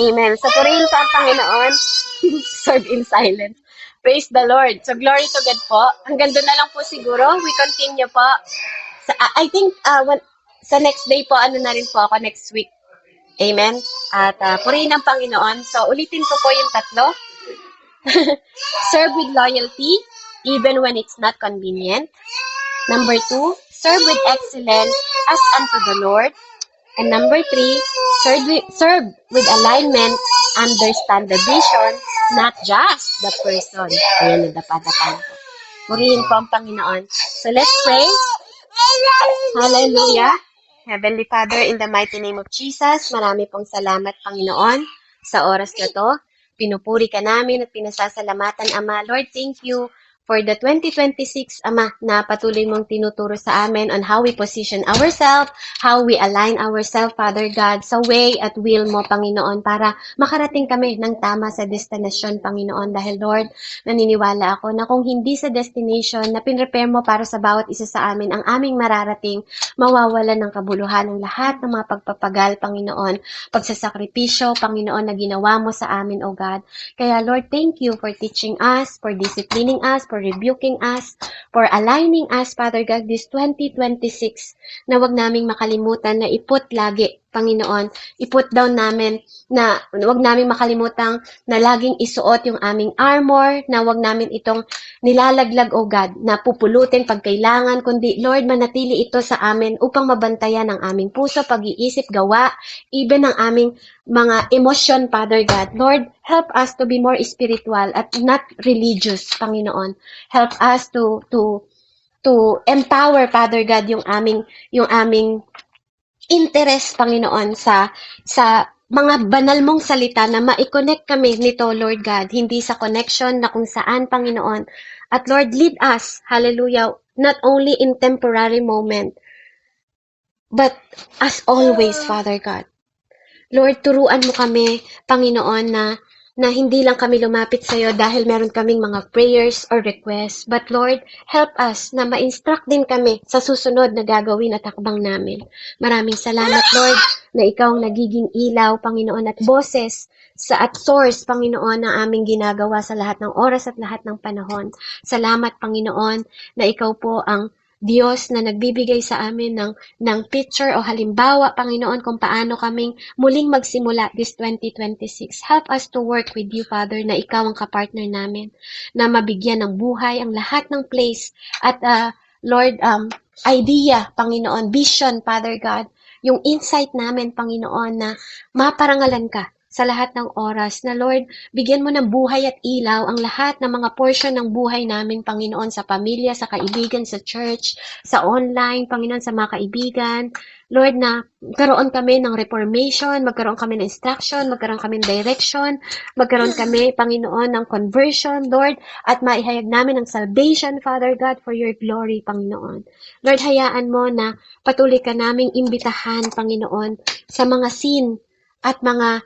Amen. So, purihin po ang Panginoon. Serve in silence. Praise the Lord. So, glory to God po. Hanggang doon na lang po siguro. We continue po. So, I think, sa next day po, na rin po ako next week. Amen? At purihin ang Panginoon. So, ulitin ko po yung 3. Serve with loyalty, even when it's not convenient. Number 2, serve with excellence as unto the Lord. And number 3, serve with alignment, understand the vision, not just the person. Ayan, nadapa-dapa po. Purihin po ang Panginoon. So, let's pray. Hallelujah. Heavenly Father, in the mighty name of Jesus, marami pong salamat, Panginoon, sa oras na to. Pinupuri ka namin at pinasasalamatan, Ama. Lord, thank you for the 2026, Ama, na patuloy mong tinuturo sa amin on how we position ourselves, how we align ourselves, Father God, sa way at will mo, Panginoon, para makarating kami ng tama sa destination, Panginoon. Dahil, Lord, naniniwala ako na kung hindi sa destination na pinrepare mo para sa bawat isa sa amin ang aming mararating, mawawalan ng kabuluhan ng lahat ng mga pagpapagal, Panginoon, pagsasakripisyo, Panginoon, na ginawa mo sa amin, O God. Kaya, Lord, thank you for teaching us, for disciplining us, for rebuking us, for aligning us, Father God, this 2026, na wag naming makalimutan na iput lagi, Panginoon, iput down namin, na wag namin makalimutan na laging isuot yung aming armor, na wag namin itong nilalaglag, O God, na pupulutin pag kailangan, kundi, Lord, manatili ito sa amin upang mabantayan ang aming puso, pag-iisip, gawa, even ang aming mga emosyon, Father God. Lord, help us to be more spiritual at not religious, Panginoon. Help us to empower, Father God, yung aming interest, Panginoon, sa mga banal mong salita na ma-connect kami nito, Lord God, hindi sa connection na kung saan, Panginoon. At Lord, lead us, hallelujah, not only in temporary moment, but as always, Father God. Lord, turuan mo kami, Panginoon, na hindi lang kami lumapit sa iyo dahil meron kaming mga prayers or requests. But Lord, help us na ma-instruct din kami sa susunod na gagawin at hakbang namin. Maraming salamat, Lord, na ikaw ang nagiging ilaw, Panginoon, at boses at source, Panginoon, na aming ginagawa sa lahat ng oras at lahat ng panahon. Salamat, Panginoon, na ikaw po ang Diyos na nagbibigay sa amin ng picture o halimbawa, Panginoon, kung paano kaming muling magsimula this 2026. Help us to work with you, Father, na ikaw ang kapartner namin, na mabigyan ng buhay ang lahat ng place at, Lord, idea, Panginoon, vision, Father God, yung insight namin, Panginoon, na maparangalan ka sa lahat ng oras, na Lord, bigyan mo ng buhay at ilaw ang lahat ng mga portion ng buhay namin, Panginoon, sa pamilya, sa kaibigan, sa church, sa online, Panginoon, sa mga kaibigan. Lord, na magkaroon kami ng reformation, magkaroon kami ng instruction, magkaroon kami ng direction, magkaroon kami, Panginoon, ng conversion, Lord, at maihayag namin ang salvation, Father God, for your glory, Panginoon. Lord, hayaan mo na patuloy ka naming imbitahan, Panginoon, sa mga scene at mga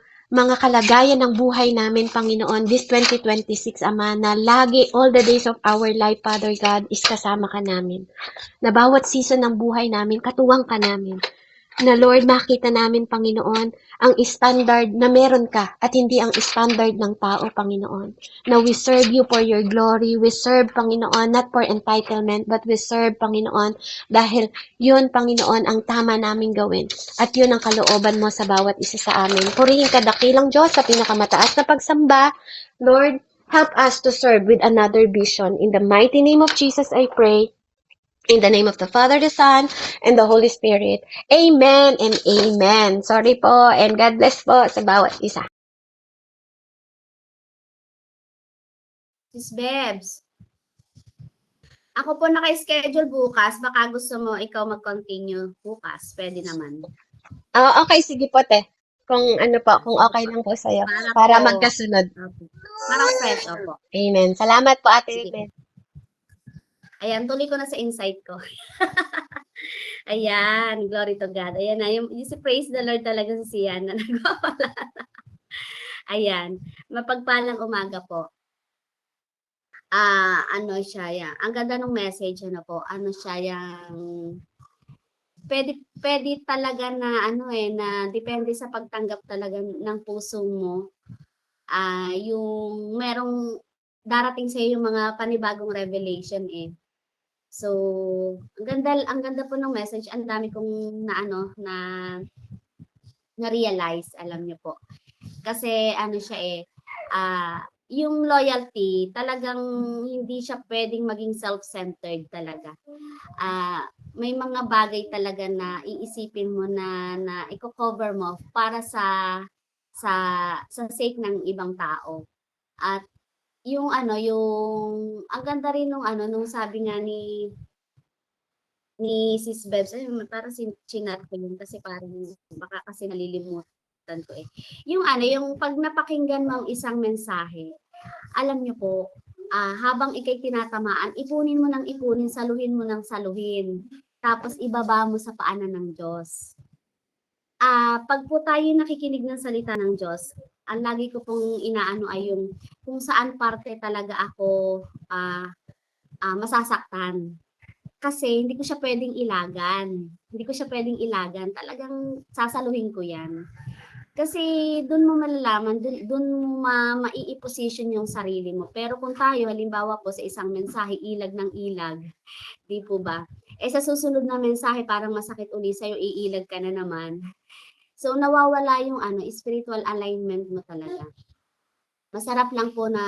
kalagayan ng buhay namin, Panginoon, this 2026, Ama, na lagi, all the days of our life, Father God, is kasama ka namin. Na bawat season ng buhay namin, katuwang ka namin. Na Lord, makita namin, Panginoon, ang standard na meron ka at hindi ang standard ng tao, Panginoon. Na we serve you for your glory. We serve, Panginoon, not for entitlement, but we serve, Panginoon, dahil yun, Panginoon, ang tama naming gawin. At yun ang kalooban mo sa bawat isa sa amin. Purihin ka, dakilang Diyos, sa pinakamataas na pagsamba. Lord, help us to serve with another vision. In the mighty name of Jesus, I pray. In the name of the Father, the Son, and the Holy Spirit. Amen and amen. Sorry po, and God bless po sa bawat isa. Sis Bebs, ako po naka-schedule bukas. Baka gusto mo ikaw mag-continue bukas. Pwede naman. Okay, sige po, te. Kung ano po, kung okay lang po sa'yo. Para magkasunod. Okay. Para fresh, opo. Amen. Salamat po, Ate Sige. Riven. Ayan, tuloy ko na sa insight ko. Ayan, glory to God. Ayan na, yung si praise the Lord talaga si Sian na nagpapala. Ayan, mapagpalang umaga po. Ano siya, yan. Ang ganda ng message, ano po, ano siya, yung pwede talaga na, na depende sa pagtanggap talaga ng puso mo. Yung merong darating sa yung mga panibagong revelation eh. So, ang ganda po ng message. Ang dami kong na-realize, alam niyo po. Kasi ano siya yung loyalty, talagang hindi siya pwedeng maging self-centered talaga. May mga bagay talaga na iisipin mo na i-cover mo para sa sake ng ibang tao. At yung ang ganda rin nung sabi nga ni Sis Bebs, parang chinat ko yun kasi parang baka kasi nalilimutan ko eh. Yung pag napakinggan mo ang isang mensahe, alam niyo po, habang ikay tinatamaan, ipunin mo ng ipunin, saluhin mo ng saluhin. Tapos ibaba mo sa paanan ng Diyos. Pag po tayo nakikinig ng salita ng Diyos, ang lagi ko pong inaano ay yung kung saan parte talaga ako masasaktan. Kasi hindi ko siya pwedeng ilagan. Hindi ko siya pwedeng ilagan. Talagang sasaluhin ko yan. Kasi doon mo malalaman, doon mo mai-position yung sarili mo. Pero kung tayo, halimbawa po sa isang mensahe, ilag ng ilag, di po ba? Sa susunod na mensahe, parang masakit uli sa'yo, iilag ka na naman. So, nawawala yung spiritual alignment mo talaga. Masarap lang po na